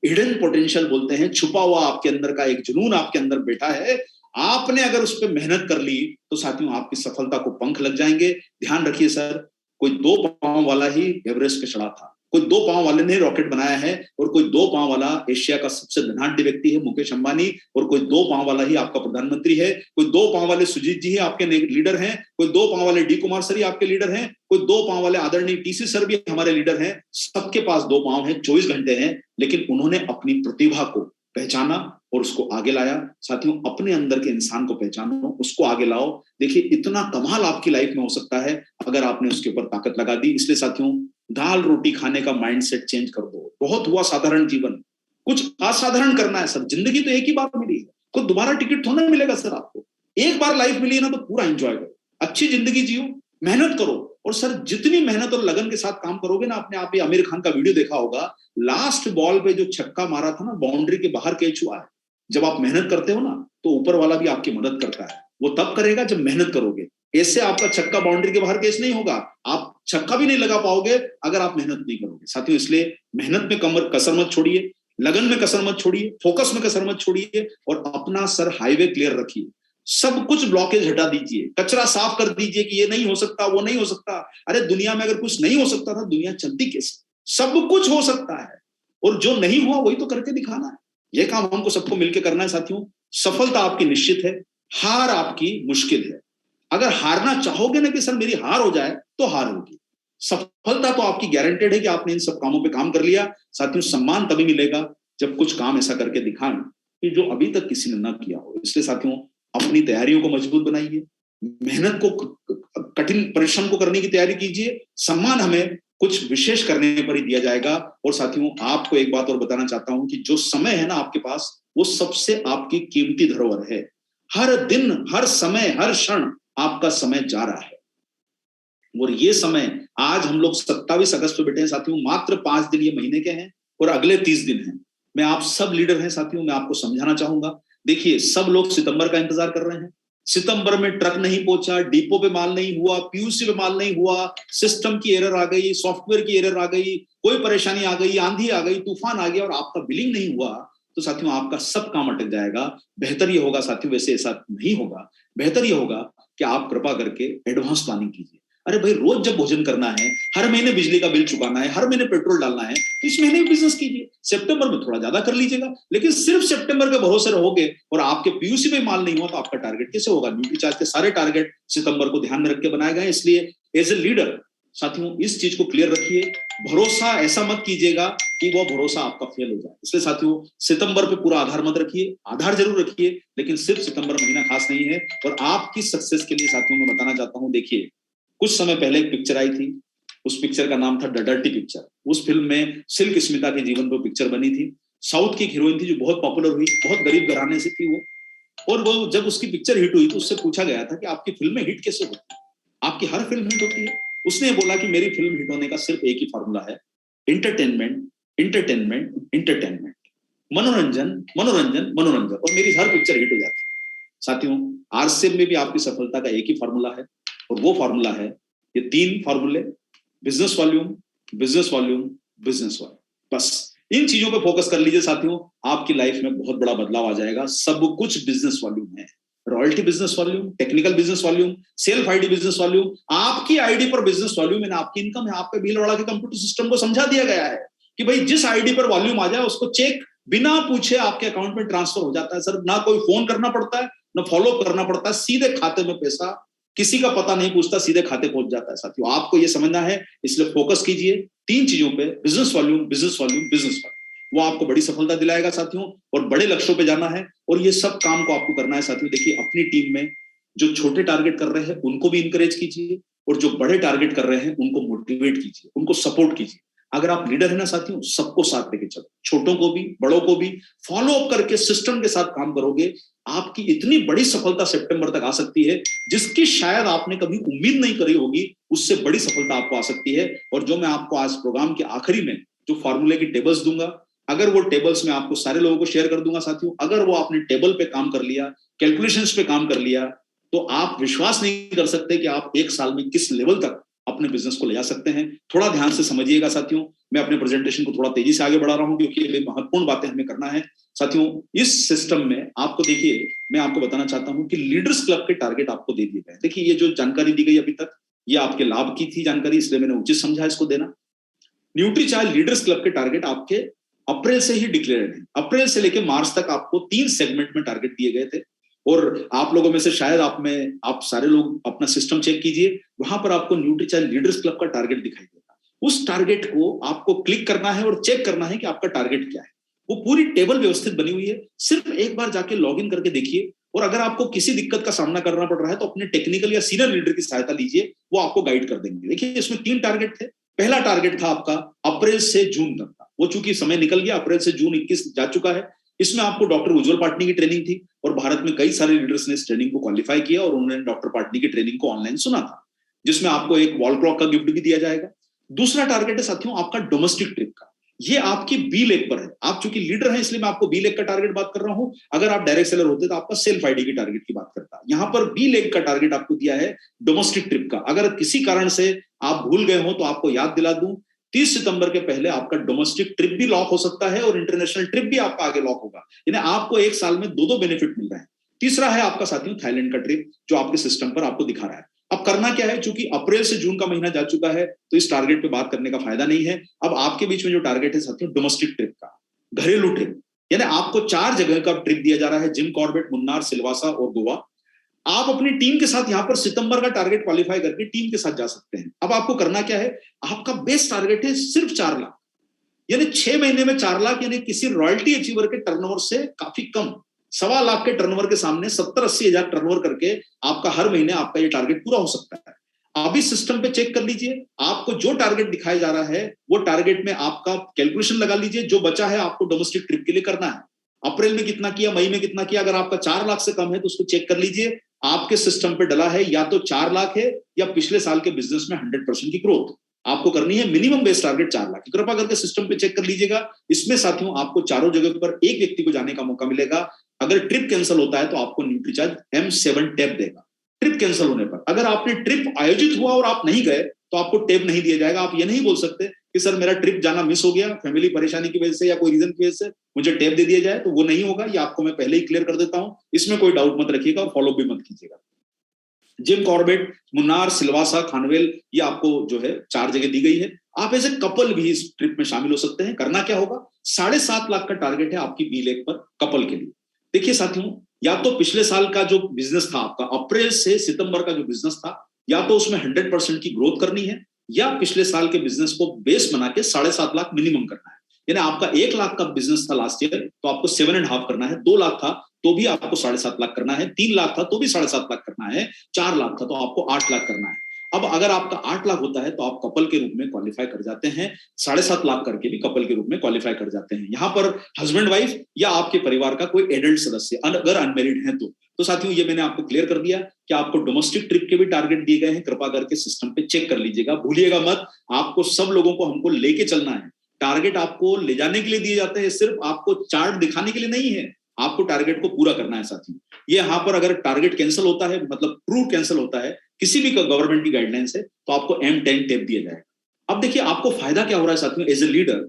हिडन पोटेंशियल बोलते हैं, छुपा हुआ आपके अंदर का एक जुनून आपके अंदर बैठा है। आपने अगर उस पर मेहनत कर ली तो साथियों आपकी सफलता को पंख लग जाएंगे। ध्यान रखिए सर, कोई 2 पांव वाला ही एवरेस्ट पे चढ़ा था, कोई 2 पांव वाले ने रॉकेट बनाया है, और कोई 2 पांव वाला एशिया का सबसे धनाढ्य व्यक्ति है मुकेश अंबानी, और कोई 2 पांव वाला ही आपका प्रधानमंत्री है, कोई 2 पांव वाले सुजीत जी ही आपके लीडर हैं, कोई 2 पांव वाले डी कुमार सर ही आपके लीडर हैं, कोई 2 पांव वाले आदरणीय टीसी सर भी हमारे लीडर हैं। सबके पास 2 पांव हैं, 24 घंटे हैं, लेकिन उन्होंने अपनी प्रतिभा को पहचाना और उसको आगे लाया। साथियों अपने अंदर के इंसान को पहचानो, उसको आगे लाओ। देखिए इतना कमाल आपकी लाइफ में हो सकता है अगर आपने उसके ऊपर ताकत लगा दी। इसलिए साथियों दाल रोटी खाने का माइंडसेट चेंज कर दो। बहुत हुआ साधारण जीवन, कुछ असाधारण करना है सर। जिंदगी तो एक ही बार मिली है, कोई दोबारा टिकट थोड़ा मिलेगा सर आपको। एक बार लाइफ मिली है ना तो पूरा एंजॉय करो, अच्छी जिंदगी जियो, मेहनत करो। और सर जितनी मेहनत और लगन के साथ काम करोगे ना, अपने आप ही आमिर खान का वीडियो देखा होगा, लास्ट बॉल पे जो छक्का मारा था ना, बाउंड्री के बाहर कैच हुआ है। जब आप मेहनत करते हो ना तो ऊपर वाला भी आपकी मदद करता है, वो तब करेगा जब मेहनत करोगे। ऐसे आपका छक्का बाउंड्री के बाहर कैच नहीं होगा, आप छक्का भी नहीं लगा पाओगे अगर आप मेहनत नहीं करोगे। साथियों इसलिए मेहनत में कमर कसर मत छोड़िए, लगन में कसर मत छोड़िए, फोकस में कसर मत छोड़िए, और अपना सर हाईवे क्लियर रखिए। सब कुछ ब्लॉकेज हटा दीजिए, कचरा साफ कर दीजिए कि ये नहीं हो सकता, वो नहीं हो सकता। अरे दुनिया में अगर कुछ नहीं हो सकता था दुनिया चलती कैसे? सब कुछ हो सकता है, और जो नहीं हुआ वही तो करके दिखाना है। ये काम हमको सबको मिलकर करना है साथियों। सफलता आपकी निश्चित है, हार आपकी मुश्किल है। अगर हारना चाहोगे ना कि सर मेरी हार हो जाए, तो हार होगी। सफलता तो आपकी गारंटेड है कि आपने इन सब कामों पे काम कर लिया। साथियों सम्मान तभी मिलेगा जब कुछ काम ऐसा करके दिखाएं कि जो अभी तक किसी ने ना किया हो। इसलिए साथियों अपनी तैयारियों को मजबूत बनाइए, मेहनत को, कठिन परिश्रम को करने की तैयारी कीजिए। सम्मान हमें कुछ विशेष करने पर ही दिया जाएगा। और साथियों आपको एक बात और बताना चाहता हूं कि जो समय है ना आपके पास, वो सबसे आपकी कीमती धरोहर है। हर दिन, हर समय, हर क्षण आपका समय जा रहा है। और ये समय, आज हम लोग 27 अगस्त पे बैठे हैं साथियों, मात्र 5 दिन ये महीने के हैं और अगले 30 दिन हैं। मैं आप सब लीडर हैं साथियों, मैं आपको समझाना चाहूंगा। देखिए सब लोग सितंबर का इंतजार कर रहे हैं। सितंबर में ट्रक नहीं पहुंचा, डिपो पे माल नहीं हुआ, पीयूसी पे माल नहीं हुआ, सिस्टम की एरर आ गई, सॉफ्टवेयर की एरर आ गई, कोई परेशानी आ गई, आंधी आ गई, तूफान आ गया और आपका बिलिंग नहीं हुआ, तो साथियों आपका सब काम अटक जाएगा। बेहतर ये होगा साथियों, वैसे ऐसा नहीं होगा, बेहतर ये होगा कि आप कृपा करके एडवांस प्लानिंग कीजिए। अरे भाई रोज जब भोजन करना है, हर महीने बिजली का बिल चुकाना है, हर महीने पेट्रोल डालना है, तो इस महीने भी बिजनेस कीजिए। सितंबर में थोड़ा ज्यादा कर लीजिएगा, लेकिन सिर्फ सितंबर के भरोसे रहोगे और आपके पीयूसी पे माल नहीं हुआ तो आपका टारगेट कैसे होगा? न्यूट्रीचार्ज के सारे टारगेट सितंबर को ध्यान में रख के बनाए गए। इसलिए एज ए लीडर साथियों इस चीज को क्लियर रखिए, भरोसा ऐसा मत कीजिएगा कि वो भरोसा आपका फेल हो जाए। इसलिए साथियों सितंबर पे पूरा आधार मत रखिए, आधार जरूर रखिए, लेकिन सिर्फ सितंबर महीना खास नहीं है। और आपकी सक्सेस के लिए साथियों मैं बताना चाहता हूं, देखिए कुछ समय पहले एक पिक्चर आई थी, उस पिक्चर का नाम था द डर्टी पिक्चर। उस फिल्म में सिल्क स्मिता के जीवन पर पिक्चर बनी थी। साउथ की एक हीरोइन थी जो बहुत पॉपुलर हुई, बहुत गरीब घराने से थी वो। और वो जब उसकी पिक्चर हिट हुई तो उससे पूछा गया था कि आपकी फिल्में हिट कैसे होती है, आपकी हर फिल्म हिट होती है? उसने बोला कि मेरी फिल्म हिट होने का सिर्फ एक ही फॉर्मूला है, इंटरटेनमेंट, इंटरटेनमेंट, इंटरटेनमेंट, मनोरंजन, मनोरंजन, मनोरंजन, और मेरी हर पिक्चर हिट हो जाती है। साथियों आरसीएम में भी आपकी सफलता का एक ही फॉर्मूला है, और वो फॉर्मूला है ये 3 फॉर्मूले, business volume, business volume, business volume. बस इन चीजों पे फोकस कर लीजिए साथियों, आपकी लाइफ में बहुत बड़ा बदलाव आ जाएगा। सब कुछ बिजनेस वॉल्यूम है, royalty business volume, technical business volume, self ID business volume, आपकी आईडी पर बिजनेस वॉल्यूम है, आपकी इनकम है। आप पे बिल लड़ा के कंप्यूटर सिस्टम को समझा दिया गया है कि भाई जिस आईडी पर वॉल्यूम आ जाए उसको चेक बिना पूछे आपके अकाउंट में ट्रांसफर हो जाता है सर। ना कोई फोन करना पड़ता है, ना फॉलो करना पड़ता है, सीधे खाते में पैसा, किसी का पता नहीं पूछता, सीधे खाते पहुंच जाता है। साथियों आपको ये समझना है, इसलिए फोकस कीजिए तीन चीजों पे, business volume, business volume, business volume. वो आपको बड़ी सफलता दिलाएगा साथियों, और बड़े लक्ष्यों पे जाना है। और ये सब काम को आपको करना है साथियों। देखिए अपनी टीम में जो छोटे टारगेट कर रहे हैं उनको भी इंकरेज कीजिए, और जो बड़े टारगेट कर रहे हैं उनको मोटिवेट कीजिए, उनको सपोर्ट कीजिए। अगर आप लीडर है ना साथियों, सबको साथ लेके चलो, छोटों को भी बड़ों को भी फॉलो अप करके सिस्टम के साथ काम करोगे, आपकी इतनी बड़ी सफलता सितंबर तक आ सकती है जिसकी शायद आपने कभी उम्मीद नहीं करी होगी। उससे बड़ी सफलता आपको आ सकती है। और जो मैं आपको आज प्रोग्राम के आखिरी में जो फॉर्मूले की टेबल्स दूंगा, अगर वो टेबल्स में आपको सारे लोगों को शेयर कर दूंगा साथियों, अगर वो आपने टेबल पे काम कर लिया, कैलकुलेशंस पे काम कर लिया, तो आप विश्वास नहीं कर सकते कि आप एक साल में किस लेवल तक अपने बिजनेस को ले जा सकते हैं। थोड़ा ध्यान से समझिएगा साथियों, मैं अपने प्रेजेंटेशन को थोड़ा तेजी से आगे बढ़ा रहा हूं क्योंकि ये महत्वपूर्ण बातें हमें करना है साथियों। इस सिस्टम में आपको देखिए, मैं आपको बताना चाहता हूं कि लीडर्स क्लब के टारगेट आपको दे दिए गए। देखिए ये जो जानकारी दी गई अभी तक, ये आपके लाभ की थी जानकारी, इसलिए मैंने उचित समझा इसको देना। न्यूट्रीचार्ज लीडर्स क्लब के टारगेट आपके अप्रैल से ही डिक्लेयर्ड है। अप्रैल से लेकर मार्च तक आपको 3 सेगमेंट में टारगेट दिए गए थे। और आप लोगों में से शायद आप सारे लोग अपना सिस्टम चेक कीजिए, वहां पर आपको न्यूट्रीचार्ज लीडर्स क्लब का टारगेट दिखाई देगा। उस टारगेट को आपको क्लिक करना है और चेक करना है कि आपका टारगेट क्या है। वो पूरी टेबल व्यवस्थित बनी हुई है, सिर्फ एक बार जाके लॉग इन करके देखिए। और अगर आपको किसी दिक्कत का सामना करना पड़ रहा है तो अपने टेक्निकल या सीनियर लीडर की सहायता लीजिए, वो आपको गाइड कर देंगे। देखिए इसमें 3 टारगेट थे। पहला टारगेट था आपका अप्रैल से जून तक का, वो चूंकि समय निकल गया, अप्रैल से जून 21 जा चुका है। इसमें आपको डॉक्टर उज्जवल पाटनी की ट्रेनिंग थी, और भारत में कई सारे लीडर्स ने इस ट्रेनिंग को क्वालिफाई किया और उन्होंने डॉक्टर पाटनी की ट्रेनिंग को ऑनलाइन सुना था, जिसमें आपको एक वॉल क्लॉक का गिफ्ट भी दिया जाएगा। दूसरा टारगेट है साथियों आपका डोमेस्टिक ट्रिप का। ये आपकी बी लेग पर है। आप चूंकि लीडर हैं इसलिए मैं आपको बी लेग का टारगेट बात कर रहा हूं। अगर आप डायरेक्ट सेलर होते तो आपका सेल्फ आईडी की टारगेट की बात करता। यहां पर बी लेग का टारगेट आपको दिया है डोमेस्टिक ट्रिप का। अगर किसी कारण से आप भूल गए हो तो आपको याद दिला दूं, 30 सितंबर के पहले आपका डोमेस्टिक ट्रिप भी लॉक हो सकता है और इंटरनेशनल ट्रिप भी आपका आगे लॉक होगा। यानी आपको एक साल में 2 बेनिफिट मिल रहे हैं। तीसरा है आपका साथियों थाईलैंड का ट्रिप, जो आपके सिस्टम पर आपको दिखा रहा है। अब करना क्या है, चूंकि अप्रैल से जून का महीना जा चुका है तो इस टारगेट पे बात करने का फायदा नहीं है। अब आपके बीच में जो टारगेट है साथियों डोमेस्टिक ट्रिप का, घरेलू ट्रिप, यानी आपको 4 जगह का ट्रिप दिया जा रहा है, जिम कॉर्बेट, मुन्नार, सिलवासा और गोवा। आप अपनी टीम के साथ यहां पर सितंबर का टारगेट क्वालिफाई करके टीम के साथ जा सकते हैं। अब आपको करना क्या है, आपका बेस्ट टारगेट है सिर्फ 4 लाख, यानी 6 महीने में 4 लाख, यानी किसी रॉयल्टी अचीवर के टर्नओवर से काफी कम। 1.25 लाख के टर्नओवर के सामने 70-80 हजार टर्नओवर करके आपका हर महीने आपका ये टारगेट पूरा हो सकता है। अभी सिस्टम पे चेक कर लीजिए, आपको जो टारगेट दिखाया जा रहा है वो टारगेट में आपका कैलकुलेशन लगा लीजिए। जो बचा है आपको डोमेस्टिक ट्रिप के लिए करना है। अप्रैल में कितना किया, मई में कितना किया, अगर आपका 4 लाख से कम है तो उसको चेक कर लीजिए। आपके सिस्टम पे डला है या तो 4 लाख है या पिछले साल के बिजनेस में 100% की ग्रोथ आपको करनी है। Minimum base target 4 lakh. कृपा करके सिस्टम पे चेक कर लीजिएगा। इसमें साथियों आपको चारों जगह पर एक व्यक्ति को जाने का मौका मिलेगा। अगर ट्रिप कैंसिल होता है तो आपको न्यूट्रीचार्ज M7 टैब देगा। ट्रिप कैंसिल होने पर, अगर आपने ट्रिप आयोजित हुआ और आप नहीं गए तो आपको टैब नहीं दिया जाएगा। आप ये नहीं बोल सकते कि सर मेरा ट्रिप जाना मिस हो गया, फैमिली परेशानी की वजह से या कोई रीजन की वजह से मुझे टैब दे दिया जाए, तो वो नहीं होगा। ये आपको मैं पहले ही क्लियर कर देता हूं, इसमें कोई डाउट मत रखिएगा और फॉलो भी मत कीजिएगा। जिम कॉर्बेट, मुन्नार, सिलवासा, खानवेल, ये आपको जो है 4 जगह दी गई है। आप एज ए कपल भी इस ट्रिप में शामिल हो सकते हैं। करना क्या होगा, 7.5 लाख का टारगेट है आपकी बी लेग पर कपल के लिए। देखिए साथियों, या तो पिछले साल का जो बिजनेस था आपका, अप्रैल से सितंबर का जो बिजनेस था, या तो उसमें 100% की ग्रोथ करनी है, या पिछले साल के बिजनेस को बेस बना के 7.5 लाख मिनिमम करना है। यानी आपका 1 लाख का बिजनेस था लास्ट ईयर, तो आपको 7.5 करना है। 2 लाख था तो भी आपको 7.5 लाख करना है। 3 लाख था तो भी 7.5 लाख करना है। 4 लाख था तो आपको 8 लाख करना है। अब अगर आपका 8 लाख होता है तो आप कपल के रूप में क्वालिफाई कर जाते हैं। 7.5 लाख करके भी कपल के रूप में क्वालिफाई कर जाते हैं। यहाँ पर हस्बैंड वाइफ या आपके परिवार का कोई एडल्ट सदस्य अगर अनमेरिड है तो साथियों ये मैंने आपको क्लियर कर दिया कि आपको डोमेस्टिक ट्रिप के भी टारगेट दिए गए हैं। कृपा करके सिस्टम पे चेक कर लीजिएगा, भूलिएगा मत। आपको सब लोगों को हमको लेके चलना है। टारगेट आपको ले जाने के लिए दिए जाते हैं, सिर्फ आपको चार्ट दिखाने के लिए नहीं है। आपको टारगेट को पूरा करना है साथियों। ये यहाँ पर अगर टारगेट कैंसिल होता है, मतलब ट्रू कैंसिल होता है किसी भी गवर्नमेंट की गाइडलाइन से, तो आपको M10 टैब दिया जाएगा। अब देखिए आपको फायदा क्या हो रहा है साथियों एज ए लीडर।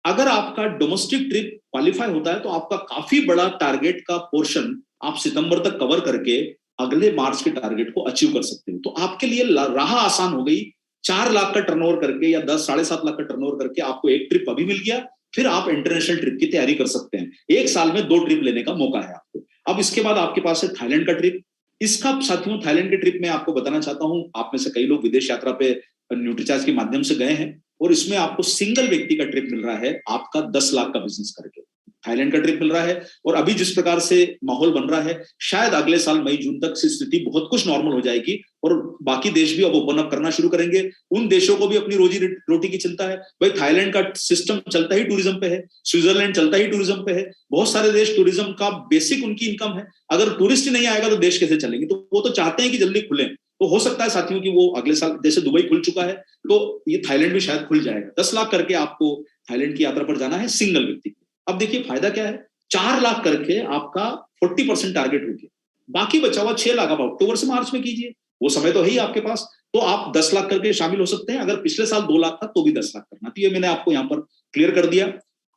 अगर आपका डोमेस्टिक ट्रिप क्वालिफाई होता है तो आपका काफी बड़ा टारगेट का पोर्शन आप सितंबर तक कवर करके अगले मार्च के टारगेट को अचीव कर सकते हो। तो आपके लिए राह आसान हो गई। 4 लाख का टर्नओवर करके या 7.5 लाख का टर्नओवर करके आपको एक ट्रिप अभी मिल गया, फिर आप इंटरनेशनल ट्रिप की तैयारी कर सकते हैं। एक साल में 2 ट्रिप लेने का मौका है आपको। अब इसके बाद आपके पास है थाईलैंड का ट्रिप। इसका साथियों, थाईलैंड के ट्रिप में आपको बताना चाहता हूं, आप में से कई लोग विदेश यात्रा पे न्यूट्रीचार्ज के माध्यम से गए हैं, और इसमें आपको सिंगल व्यक्ति का ट्रिप मिल रहा है आपका 10 लाख का बिजनेस करके। थाईलैंड का ट्रिप मिल रहा है, और अभी जिस प्रकार से माहौल बन रहा है, शायद अगले साल मई जून तक से स्थिति बहुत कुछ नॉर्मल हो जाएगी और बाकी देश भी अब ओपन अप करना शुरू करेंगे। उन देशों को भी अपनी रोजी रोटी की चिंता है। भाई थाईलैंड का सिस्टम चलता ही टूरिज्म पे है, स्विट्जरलैंड चलता ही टूरिज्म पे है, बहुत सारे देश टूरिज्म का बेसिक उनकी इनकम है। अगर टूरिस्ट ही नहीं आएगा तो देश कैसे चलेंगे? तो वो तो चाहते हैं कि जल्दी खुले। तो हो सकता है साथियों कि वो अगले साल, जैसे दुबई खुल चुका है तो ये थाईलैंड भी शायद खुल जाएगा। 10 लाख करके आपको थाईलैंड की यात्रा पर जाना है सिंगल व्यक्ति। अब देखिए फायदा क्या है, 4 लाख करके आपका 40% टारगेट हो गया, बाकी बचा हुआ 6 लाख आप अक्टूबर से मार्च में कीजिए, वो समय तो है ही आपके पास। तो आप 10 लाख करके शामिल हो सकते हैं। अगर पिछले साल 2 लाख था तो भी 10 लाख करना, तो ये मैंने आपको यहाँ पर क्लियर कर दिया।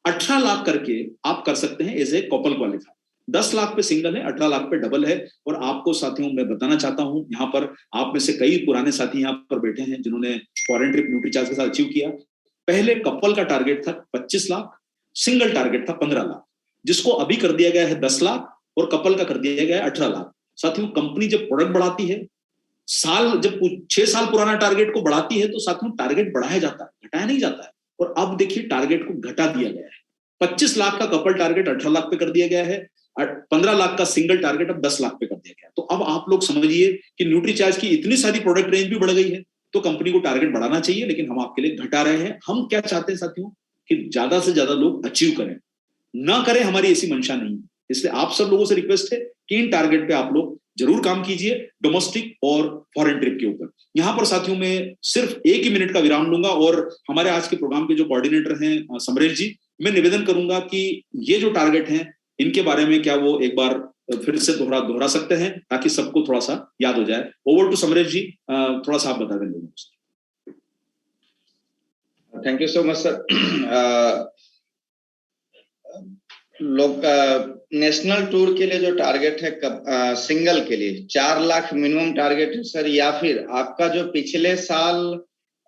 18 लाख करके आप कर सकते हैं as a couple qualify. 10 lakh पे सिंगल है, 18 लाख पे डबल है। और आपको साथियों मैं बताना चाहता हूं, यहाँ पर आप में से कई पुराने साथी यहाँ पर बैठे हैं जिन्होंने फॉरेन ट्रिप न्यूट्रीचार्ज के साथ अचीव किया। पहले कपल का टारगेट था 25 लाख, सिंगल टारगेट था 15 लाख, जिसको अभी कर दिया गया है 10 लाख, और कपल का कर दिया गया है 18 लाख। साथियों कंपनी जब प्रोडक्ट बढ़ाती है, जब 6 साल पुराना टारगेट को बढ़ाती है, तो साथियों टारगेट बढ़ाया जाता है, घटाया नहीं जाता है। और अब देखिए टारगेट को घटा दिया गया है। 25 लाख का कपल टारगेट 18 लाख पे कर दिया गया है, 15 लाख का सिंगल टारगेट अब 10 लाख पे कर दिया गया। तो अब आप लोग समझिए कि न्यूट्रीचार्ज की इतनी सारी प्रोडक्ट रेंज भी बढ़ गई है, तो कंपनी को टारगेट बढ़ाना चाहिए, लेकिन हम आपके लिए घटा रहे हैं। हम क्या चाहते हैं साथियों कि ज्यादा से ज्यादा लोग अचीव करें, ना करें, हमारी ऐसी मंशा नहीं है। इसलिए आप सब लोगों से रिक्वेस्ट है कि इन टारगेट पे आप लोग जरूर काम कीजिए, डोमेस्टिक और फॉरेन ट्रिप के ऊपर। यहां पर साथियों में सिर्फ 1 ही मिनट का विराम लूंगा, और हमारे आज के प्रोग्राम के जो कोऑर्डिनेटर हैं समरेश जी, मैं निवेदन करूंगा कि ये जो टारगेट हैं इनके बारे में क्या वो एक बार फिर से दोहरा सकते हैं, ताकि सबको थोड़ा सा याद हो जाए। ओवर टू समरेश जी, थोड़ा सा आप बता दें लोगों को। Thank you so much sir. लोग नेशनल टूर के लिए जो टारगेट है सिंगल के लिए 4 लाख मिनिमम टारगेट है सर, या फिर आपका जो पिछले साल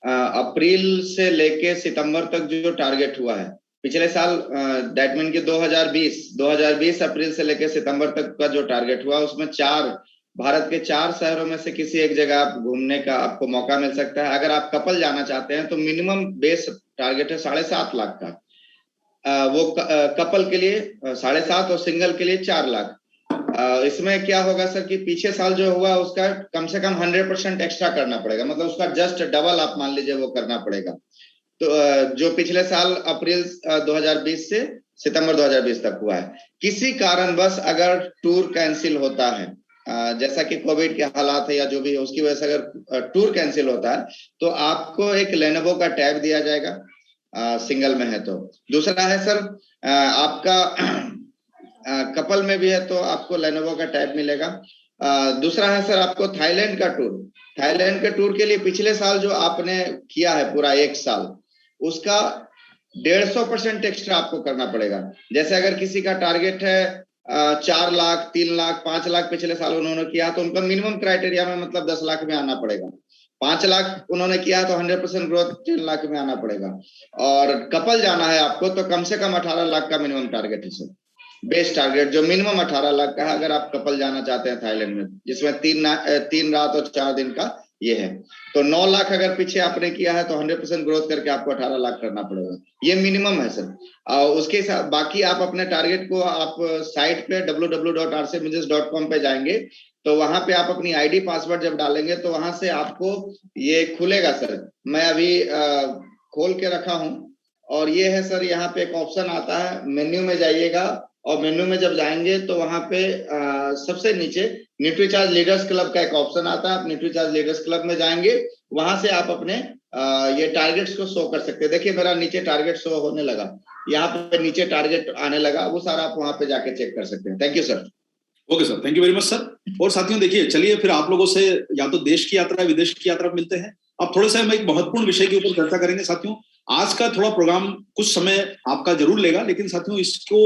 अप्रैल से लेके सितंबर तक जो टारगेट हुआ है, पिछले साल दैट मीन कि 2020 अप्रैल से लेके सितंबर तक का जो टारगेट हुआ, उसमें भारत के 4 शहरों में से किसी एक जगह आप घूमने का आपको मौका मिल सकता है। अगर आप कपल जाना चाहते हैं तो मिनिमम बेस टारगेट है 7.5 लाख का, वो कपल के लिए 7.5 और सिंगल के लिए 4 लाख। इसमें क्या होगा सर कि पीछे साल जो हुआ उसका कम से कम 100% एक्स्ट्रा करना पड़ेगा, मतलब उसका जस्ट डबल आप मान लीजिए वो करना पड़ेगा। तो जो पिछले साल अप्रैल 2020 से सितंबर 2020 तक हुआ है, किसी कारणवश अगर टूर कैंसिल होता है, जैसा कि कोविड के हालात है या जो भी है, उसकी वजह से अगर टूर कैंसिल होता है तो आपको एक लेनोवो का टैब दिया जाएगा, सिंगल में है तो। दूसरा है सर आपका कपल में भी है तो आपको लेनोवो का टैब मिलेगा। दूसरा है सर आपको थाईलैंड का टूर। थाईलैंड के टूर के लिए पिछले साल जो आपने किया है पूरा 1 साल, उसका 150% एक्स्ट्रा आपको करना पड़ेगा। जैसे अगर किसी का टारगेट है 4 लाख, 3 लाख, 5 लाख पिछले साल उन्होंने किया, तो उनका मिनिमम क्राइटेरिया में मतलब 10 लाख में आना पड़ेगा। 5 लाख उन्होंने किया तो 100% ग्रोथ 10 लाख में आना पड़ेगा। और कपल जाना है आपको तो कम से कम 18 लाख का मिनिमम टारगेट है सर, बेस टारगेट जो मिनिमम 18 लाख का है, अगर आप कपल जाना चाहते हैं थाईलैंड में, जिसमें 3 रात और 4 दिन का ये है। तो 9 लाख अगर पीछे आपने किया है तो 100% ग्रोथ करके आपको 18 लाख करना पड़ेगा, ये मिनिमम है सर। उसके साथ बाकी आप अपने टारगेट को आप साइट पे www.rcbusiness.com पे जाएंगे, तो वहां पे आप अपनी आईडी पासवर्ड जब डालेंगे तो वहां से आपको ये खुलेगा सर। मैं अभी खोल के रखा हूं, और ये है सर, यहाँ पे एक ऑप्शन आता है, मेन्यू में जाइएगा, और मेन्यू में जब जाएंगे तो वहां पे सबसे नीचे न्यूट्रीचार्ज लीडर्स क्लब का एक ऑप्शन आता है। आप न्यूट्रीचार्ज लीडर्स क्लब में जाएंगे, वहां से आप अपने ये टारगेट्स को शो कर सकते हैं। देखिए मेरा नीचे टारगेट शो होने लगा, यहाँ पे नीचे टारगेट आने लगा, वो सारा आप वहां पे जाके चेक कर सकते हैं। Thank you sir. Okay sir, thank you very much sir. और साथियों देखिए, चलिए फिर आप लोगों से या तो देश की यात्रा विदेश की यात्रा मिलते हैं। अब थोड़ा सा हम एक महत्वपूर्ण विषय के ऊपर चर्चा करेंगे साथियों। आज का थोड़ा प्रोग्राम कुछ समय आपका जरूर लेगा, लेकिन साथियों इसको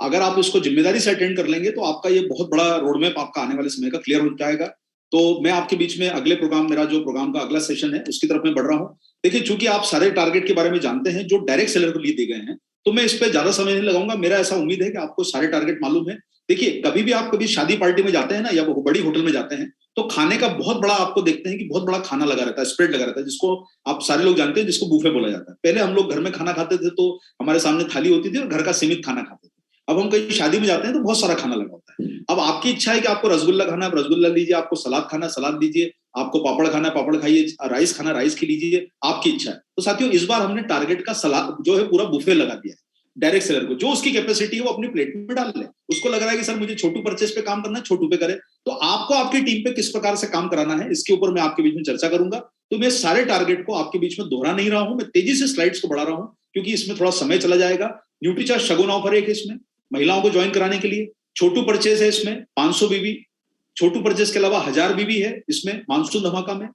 अगर आप इसको जिम्मेदारी से अटेंड कर लेंगे तो आपका ये बहुत बड़ा रोडमैप आपका आने वाले समय का क्लियर हो जाएगा। तो मैं आपके बीच में अगले प्रोग्राम, मेरा जो प्रोग्राम का अगला सेशन है उसकी तरफ मैं बढ़ रहा हूँ। देखिए, चूंकि आप सारे टारगेट के बारे में जानते हैं जो डायरेक्ट सेलर को लिए दिए गए हैं, तो मैं इस पर ज्यादा समय नहीं लगाऊंगा। मेरा ऐसा उम्मीद है कि आपको सारे टारगेट मालूम है। देखिए, कभी भी आप कभी शादी पार्टी में जाते हैं ना, या वो बड़ी होटल में जाते हैं, तो खाने का बहुत बड़ा आपको देखते हैं कि बहुत बड़ा खाना लगा रहता है, स्प्रेड लगा रहता है, जिसको आप सारे लोग जानते हैं, जिसको बूफे बोला जाता है। पहले हम लोग घर में खाना खाते थे तो हमारे सामने थाली होती थी और घर का सीमित खाना खाते थे। अब हम कहीं शादी में जाते हैं तो बहुत सारा खाना लगा होता है। अब आपकी इच्छा है कि आपको रसगुल्ला खाना है, रसगुल्ला लीजिए, आपको सलाद खाना है, सलाद लीजिए, आपको पापड़ खाना है, पापड़ खाइए, राइस खाना, राइस खी लीजिए, आपकी इच्छा है। तो साथियों, इस बार हमने टारगेट का सलाद जो है पूरा बुफे लगा दिया है। डायरेक्ट सेलर को जो उसकी कैपेसिटी है वो अपनी प्लेट में डाल ले। उसको लग रहा है कि सर मुझे छोटू परचेस पे काम करना है, छोटू पे करे। तो आपको आपकी टीम पे किस प्रकार से काम कराना है, इसके ऊपर मैं आपके बीच में चर्चा करूंगा। तो मैं सारे टारगेट को आपके बीच में दोहरा नहीं रहा हूं, मैं तेजी से स्लाइड्स को बढ़ा रहा हूं क्योंकि इसमें थोड़ा समय चला जाएगा। न्यूट्रीचार्ज शगुन ऑफर है इसमें महिलाओं को ज्वाइन कराने के लिए। छोटू परचेस है इसमें 500 बीबी। छोटू परचेस के अलावा 1000 बीबी है इसमें मानसून धमाका में।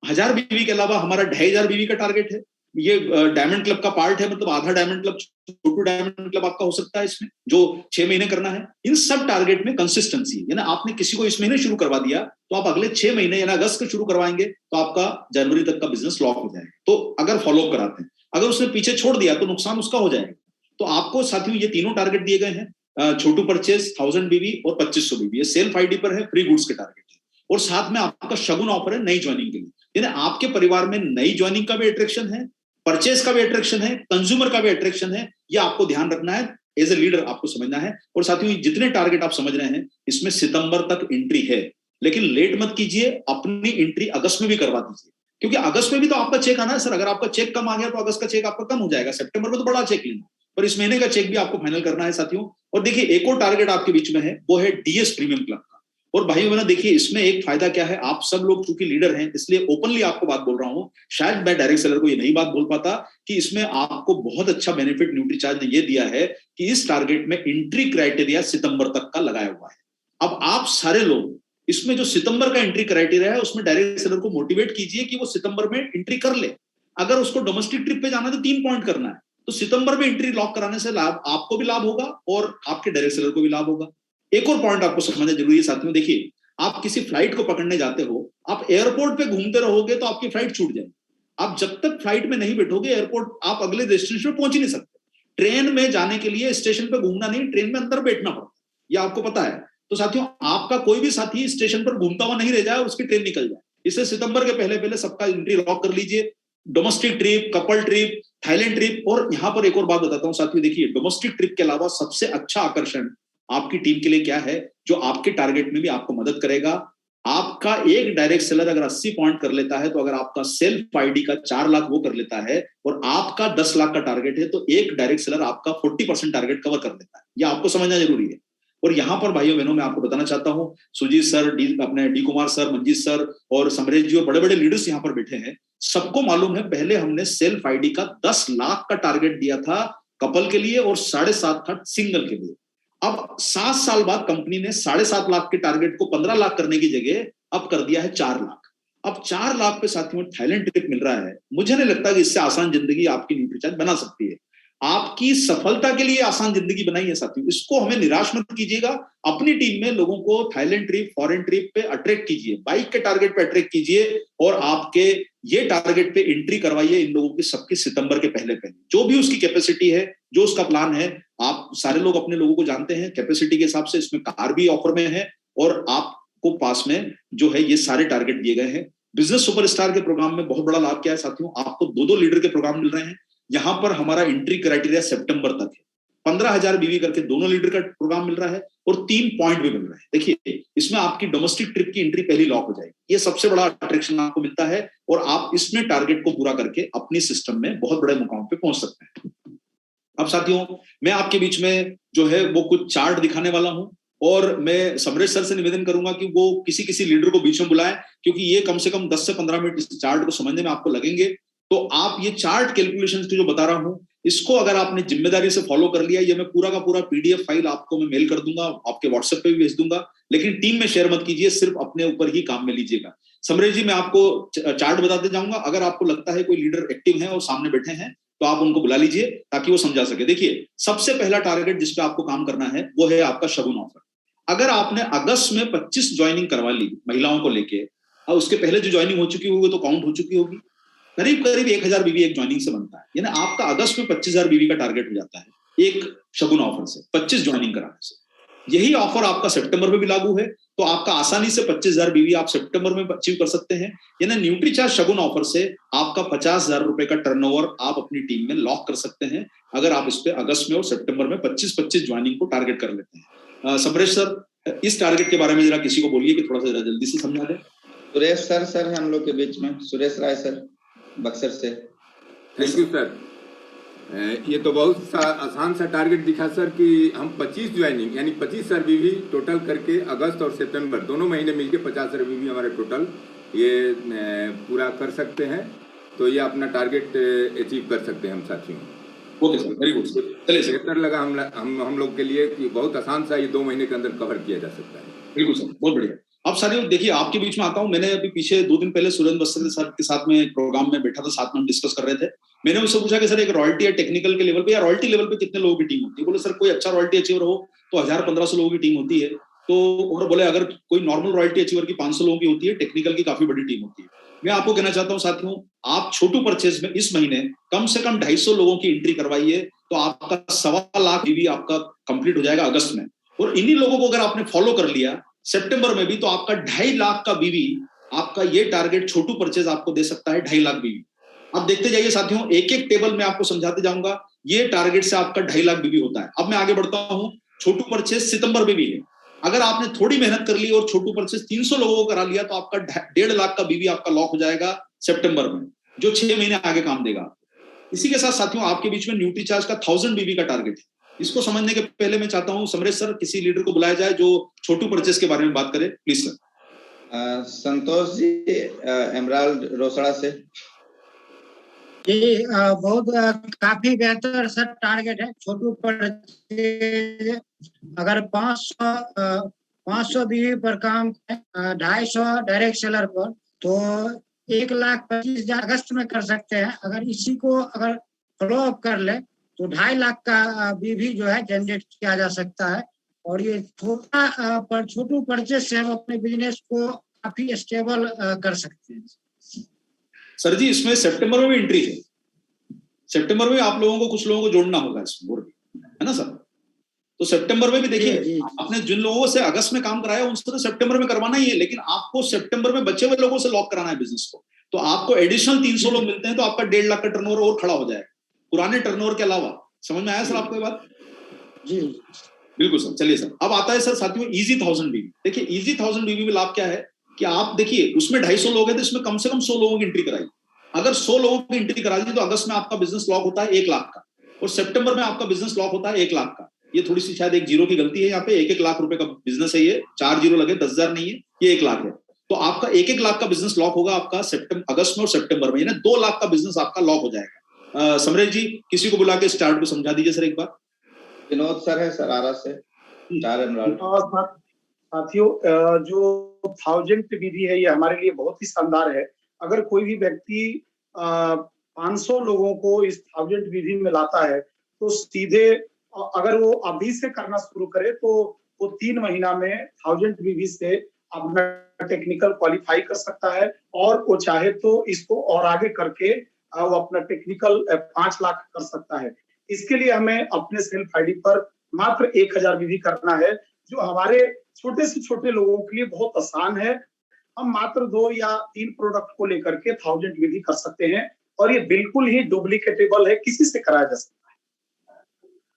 1000 बीबी के अलावा हमारा 2500 बीबी का टारगेट है। ये डायमंड क्लब का पार्ट है, मतलब आधा डायमंड क्लब, छोटू डायमंड क्लब आपका हो सकता है इसमें, जो 6 महीने करना है। इन सब टारगेट में कंसिस्टेंसी, यानी आपने किसी को इस महीने शुरू करवा दिया तो आप अगले 6 महीने यानी अगस्त को शुरू करवाएंगे तो आपका जनवरी तक का बिजनेस लॉक हो जाएगा। तो अगर फॉलोअप कराते हैं, अगर उसने पीछे छोड़ दिया तो नुकसान उसका हो जाएगा। तो आपको साथियों ये तीनों टारगेट दिए गए हैं, छोटू परचेस, 1000 बीबी और 2500 बीबी। ये सेल्फ आईडी पर है, फ्री गुड्स के टारगेट है। और साथ में आपका शगुन ऑफर है नई ज्वाइनिंग के लिए, यानी आपके परिवार में नई ज्वाइनिंग का भी अट्रैक्शन है, परचेस का भी अट्रैक्शन है, कंज्यूमर का भी अट्रैक्शन है। ये आपको ध्यान रखना है, एज ए लीडर आपको समझना है। और साथियों, जितने टारगेट आप समझ रहे हैं इसमें सितंबर तक एंट्री है, लेकिन लेट मत कीजिए, अपनी एंट्री अगस्त में भी करवा दीजिए, क्योंकि अगस्त में भी तो आपका चेक आना है सर। अगर आपका चेक कम आ गया तो अगस्त का चेक आपका कम हो जाएगा। सितंबर में तो बड़ा चेक लेना, पर इस महीने का चेक भी आपको फाइनल करना है साथियों। और देखिए, एक और टारगेट आपके बीच में है, वो है डीएस प्रीमियम क्लब का। और भाइयों बहनों, देखिए इसमें एक फायदा क्या है, आप सब लोग चूंकि लीडर हैं इसलिए ओपनली आपको बात बोल रहा हूं। शायद मैं डायरेक्ट सेलर को ये नहीं बात बोल पाता कि इसमें आपको बहुत अच्छा बेनिफिट न्यूट्रीचार्ज ने ये दिया है कि इस टारगेट में एंट्री क्राइटेरिया सितंबर तक का लगाया हुआ है। अब आप सारे लोग इसमें जो सितंबर का एंट्री क्राइटेरिया है उसमें डायरेक्ट सेलर को मोटिवेट कीजिए कि वो सितंबर में एंट्री कर ले। अगर उसको डोमेस्टिक ट्रिप पे जाना है तो 3 पॉइंट करना है, तो सितंबर में एंट्री लॉक कराने से लाभ आपको भी लाभ होगा और आपके डायरेक्ट सेलर को भी लाभ होगा। एक और पॉइंट आपको समझना जरूरी है साथियों। देखिए, आप किसी फ्लाइट को पकड़ने जाते हो, आप एयरपोर्ट पे घूमते रहोगे तो आपकी फ्लाइट छूट जाएगी। आप जब तक फ्लाइट में नहीं बैठोगे एयरपोर्ट, आप अगले डेस्टिनेशन पे पहुंच ही नहीं सकते। ट्रेन में जाने के लिए स्टेशन पे घूमना नहीं, ट्रेन में अंदर बैठना पड़ता है, ये आपको पता है। तो साथियों, आपका कोई भी साथी स्टेशन पर घूमता हुआ नहीं रह जाए और उसकी ट्रेन निकल जाए। इससे सितंबर के पहले पहले सबका एंट्री लॉक कर लीजिए। Domestic trip, couple trip, Thailand trip. और यहां पर एक और बात बताता हूं साथियों, देखिए डोमेस्टिक ट्रिप के अलावा सबसे अच्छा आकर्षण आपकी टीम के लिए क्या है, जो आपके टारगेट में भी आपको मदद करेगा। आपका एक डायरेक्ट सेलर अगर 80 पॉइंट कर लेता है तो अगर आपका सेल्फ आईडी का 4 लाख वो कर लेता है और आपका 10 लाख का टारगेट है तो एक डायरेक्ट सेलर आपका 40% टारगेट कवर कर लेता है। ये आपको समझना जरूरी है। और यहां पर भाइयों बहनों, मैं आपको बताना चाहता हूं, सुजीत सर, अपने D Kumar sir, Manjeet sir और समरेश जी और बड़े बड़े लीडर्स यहां पर बैठे हैं, सबको मालूम है पहले हमने सेल्फ आईडी का 10 लाख का टारगेट दिया था कपल के लिए और 7.5 था सिंगल के लिए। अब 7 साल बाद कंपनी ने 7.5 लाख के टारगेट को 15 लाख करने की जगह अब कर दिया है 4 लाख। अब 4 लाख पे साथियों थाईलैंड ट्रिप मिल रहा है। मुझे नहीं लगता कि इससे आसान जिंदगी आपकी न्यूट्रीचार्ज बना सकती है। आपकी सफलता के लिए आसान जिंदगी बनाई है साथियों, इसको हमें निराश मत कीजिएगा। अपनी टीम में लोगों को थाईलैंड ट्रिप, फॉरेन ट्रिप पे अट्रैक्ट कीजिए, बाइक के टारगेट पे अट्रैक्ट कीजिए और आपके ये टारगेट पे एंट्री करवाइए इन लोगों की सबकी सितंबर के पहले पहले। जो भी उसकी कैपेसिटी है, जो उसका प्लान है, आप सारे लोग अपने लोगों को जानते हैं, कैपेसिटी के हिसाब से इसमें कार भी ऑफर में है और आपको पास में जो है ये सारे टारगेट दिए गए हैं। बिजनेस सुपरस्टार के प्रोग्राम में बहुत बड़ा लाभ क्या है साथियों, आपको 2-2 लीडर के प्रोग्राम मिल रहे हैं। यहां पर हमारा एंट्री क्राइटेरिया सितंबर तक है। 15,000 बीवी करके दोनों लीडर का प्रोग्राम मिल रहा है और 3 पॉइंट भी मिल रहा है। देखिए, इसमें आपकी डोमेस्टिक ट्रिप की एंट्री पहली लॉक हो जाएगी। ये सबसे बड़ा अट्रैक्शन आपको मिलता है और आप इसमें टारगेट को पूरा करके अपनी सिस्टम में बहुत बड़े मुकाम पे पहुंच सकते हैं। अब साथियों, मैं आपके बीच में जो है वो कुछ चार्ट दिखाने वाला हूं और मैं समरेश सर से निवेदन करूंगा कि वो किसी किसी लीडर को बीच में बुलाएं, क्योंकि ये कम से कम 10 से 15 मिनट इस चार्ट को समझने में आपको लगेंगे। तो आप ये चार्ट कैलकुलेशंस की जो बता रहा हूं, इसको अगर आपने जिम्मेदारी से फॉलो कर लिया, ये मैं पूरा का पूरा पीडीएफ फाइल आपको मैं मेल कर दूंगा, आपके व्हाट्सएप पे भी भेज दूंगा, लेकिन टीम में शेयर मत कीजिए, सिर्फ अपने ऊपर ही काम में लीजिएगा। समरेश जी, मैं आपको चार्ट बताते जाऊंगा। अगर आपको लगता है कोई लीडर एक्टिव है और सामने बैठे हैं तो आप उनको बुला लीजिए ताकि वो समझा सके। देखिए, सबसे पहला टारगेट जिस पे आपको काम करना है वो है आपका शगुन ऑफर। अगर आपने अगस्त में 25 ज्वाइनिंग करवा ली महिलाओं को लेके, और उसके पहले जो ज्वाइनिंग हो चुकी होगी तो काउंट हो चुकी होगी, करीब करीब 1000 बीवी एक ज्वाइनिंग से बनता है। यानी आपका अगस्त में 25,000 बीवी का टारगेट हो जाता है एक शगुन ऑफर से, 25 ज्वाइनिंग कराने से। यही ऑफर आपका सितंबर में भी लागू है, तो आपका आसानी से 25,000 बीवी आप सितंबर में अचीव कर सकते हैं। यानी न्यूट्रीचार्ज शगुन ऑफर से आपका 50,000 रुपए का टर्नओवर आप अपनी टीम में लॉक कर सकते हैं, अगर आप इस पे अगस्त में और सितंबर में 25-25 ज्वाइनिंग को टारगेट कर लेते हैं। समरेश सर, इस टारगेट के बारे में जरा किसी को बोलिए कि थोड़ा सा जल्दी से समझा दें। सुरेश सर है हम लोग के बीच में, सुरेश राय सर बक्सर से। Thank you sir. ये तो बहुत आसान सा टारगेट दिखा सर कि हम 25 ज्वाइनिंग यानी 25,000 बीवी टोटल करके अगस्त और सितंबर दोनों महीने मिलके 50,000 बीवी हमारे टोटल ये पूरा कर सकते हैं। तो ये अपना टारगेट अचीव कर सकते हैं हम साथियों। Okay sir, very good. चलिए सर, बेहतर लगा हम लोग के लिए कि बहुत आसान सा ये 2 महीने के अंदर कवर किया जा सकता है। बिल्कुल सर, बहुत बढ़िया। अब साथियों देखिए, आपके बीच में आता हूं। मैंने अभी पीछे 2 दिन पहले सुरेंद्र बस्तर सर के साथ में प्रोग्राम में बैठा था, साथ में हम डिस्कस कर रहे थे। मैंने उससे पूछा कि सर एक रॉयल्टी या टेक्निकल के लेवल पे या रॉयल्टी लेवल पे कितने लोगों की टीम होती है? बोले सर कोई अच्छा रॉयल्टी अचीवर हो तो 1000-1500 लोगों की टीम होती है। तो और बोले अगर कोई नॉर्मल रॉयल्टी अचीवर की 500 लोगों की होती है, टेक्निकल की काफी बड़ी टीम होती है। मैं आपको कहना चाहता हूँ साथियों, आप छोटू परचेज में इस महीने कम से कम 250 लोगों की एंट्री करवाइए, तो आपका 1.25 लाख बीवी आपका कंप्लीट हो जाएगा अगस्त में। और इन्हीं लोगों को अगर आपने फॉलो कर लिया सितंबर में भी, तो आपका 2.5 लाख का बीवी, आपका ये टारगेट छोटू परचेज आपको दे सकता है 2.5 लाख बीवी। अब देखते जाइए साथियों, एक एक टेबल में आपको समझाते जाऊंगा। ये टारगेट से आपका 2.5 लाख बीवी होता है। अब मैं आगे बढ़ता हूं। छोटू परचेज सितंबर में भी है। अगर आपने थोड़ी मेहनत कर ली और छोटू परचेज 300 लोगों को करा लिया, तो आपका 1.5 लाख का बीवी आपका लॉक हो जाएगा सितंबर में, जो 6 महीने आगे काम देगा। इसी के साथ साथियों, आपके बीच में न्यूट्रीचार्ज का 1000 बीवी का टारगेट है। इसको समझने के पहले मैं चाहता हूं समरेश सर, किसी लीडर को बुलाया जाए जो छोटू परचेज के बारे में बात करे, please sir. Santosh ji emerald Rosera से। जी बहुत काफी बेहतर सर टारगेट है छोटू परचेज। अगर 500 बीवी पर काम 250 डायरेक्ट सेलर पर, तो 1,25,000 अगस्त में कर सकते हैं। अगर इसी को अगर फॉलो अप कर ले तो 2.5 लाख का बीवी जो है जनरेट किया जा सकता है। और ये छोटू परचेज से हम अपने बिजनेस को काफी स्टेबल कर सकते हैं। सर जी, इसमें सितंबर में भी एंट्री है। सितंबर में आप लोगों को कुछ लोगों को जोड़ना होगा इसमें, और भी है ना सर। तो सितंबर में भी देखिए, आपने जिन लोगों से अगस्त में काम कराया उनसे तो सितंबर में करवाना ही है, लेकिन आपको सितंबर में बचे हुए लोगों से लॉक कराना है बिजनेस को। तो आपको एडिशनल 300 लोग मिलते हैं, तो आपका 1.5 लाख का टर्नओवर और खड़ा हो जाएगा पुराने टर्नओवर के अलावा। समझ में आया सर आपको ये बात? जी बिल्कुल सर। चलिए सर, अब आता है सर साथियों इजी 1000 बीवी। देखिए, इजी 1000 बीवी में लाभ क्या है कि आप देखिए, उसमें 250 लोग हैं, तो इसमें कम से कम 100 लोगों की एंट्री कराई। अगर 100 लोगों की एंट्री करा दी, तो अगस्त में आपका बिजनेस लॉक होता है 1 लाख का, और सितंबर में आपका बिजनेस लॉक होता है 1 लाख का। ये थोड़ी सी शायद एक जीरो की गलती है यहाँ पे। 1-1 लाख रुपए का बिजनेस है ये, 4 जीरो लगे, 10,000 नहीं है, ये 1 लाख है। तो आपका 1-1 लाख का बिजनेस लॉक होगा आपका अगस्त में और सितंबर में, यानी 2 लाख का बिजनेस आपका लॉक हो जाएगा। समरेश जी, किसी को बुला के स्टार्ट को समझा दीजिए सर एक बार। विनोद सर है सरारा से। साथियों, जो 1000 विधि है, ये हमारे लिए बहुत ही शानदार है। अगर कोई भी व्यक्ति 500 लोगों को इस 1000 विधि में लाता है, तो सीधे अगर वो अभी से करना शुरू करे, तो वो 3 महीना में 1000 विधि से अपना टेक्निकल क्वालिफाई कर सकता है। और वो चाहे तो इसको और आगे करके वो अपना टेक्निकल 5 लाख कर सकता है। इसके लिए हमें अपने सेल्फ आईडी पर मात्र 1000 विधि करना है, जो हमारे छोटे से छोटे लोगों के लिए बहुत आसान है। हम मात्र 2 या 3 प्रोडक्ट को लेकर के 1000 विधि कर सकते हैं, और ये बिल्कुल ही डुप्लीकेटेबल है, किसी से कराया जा सकता है।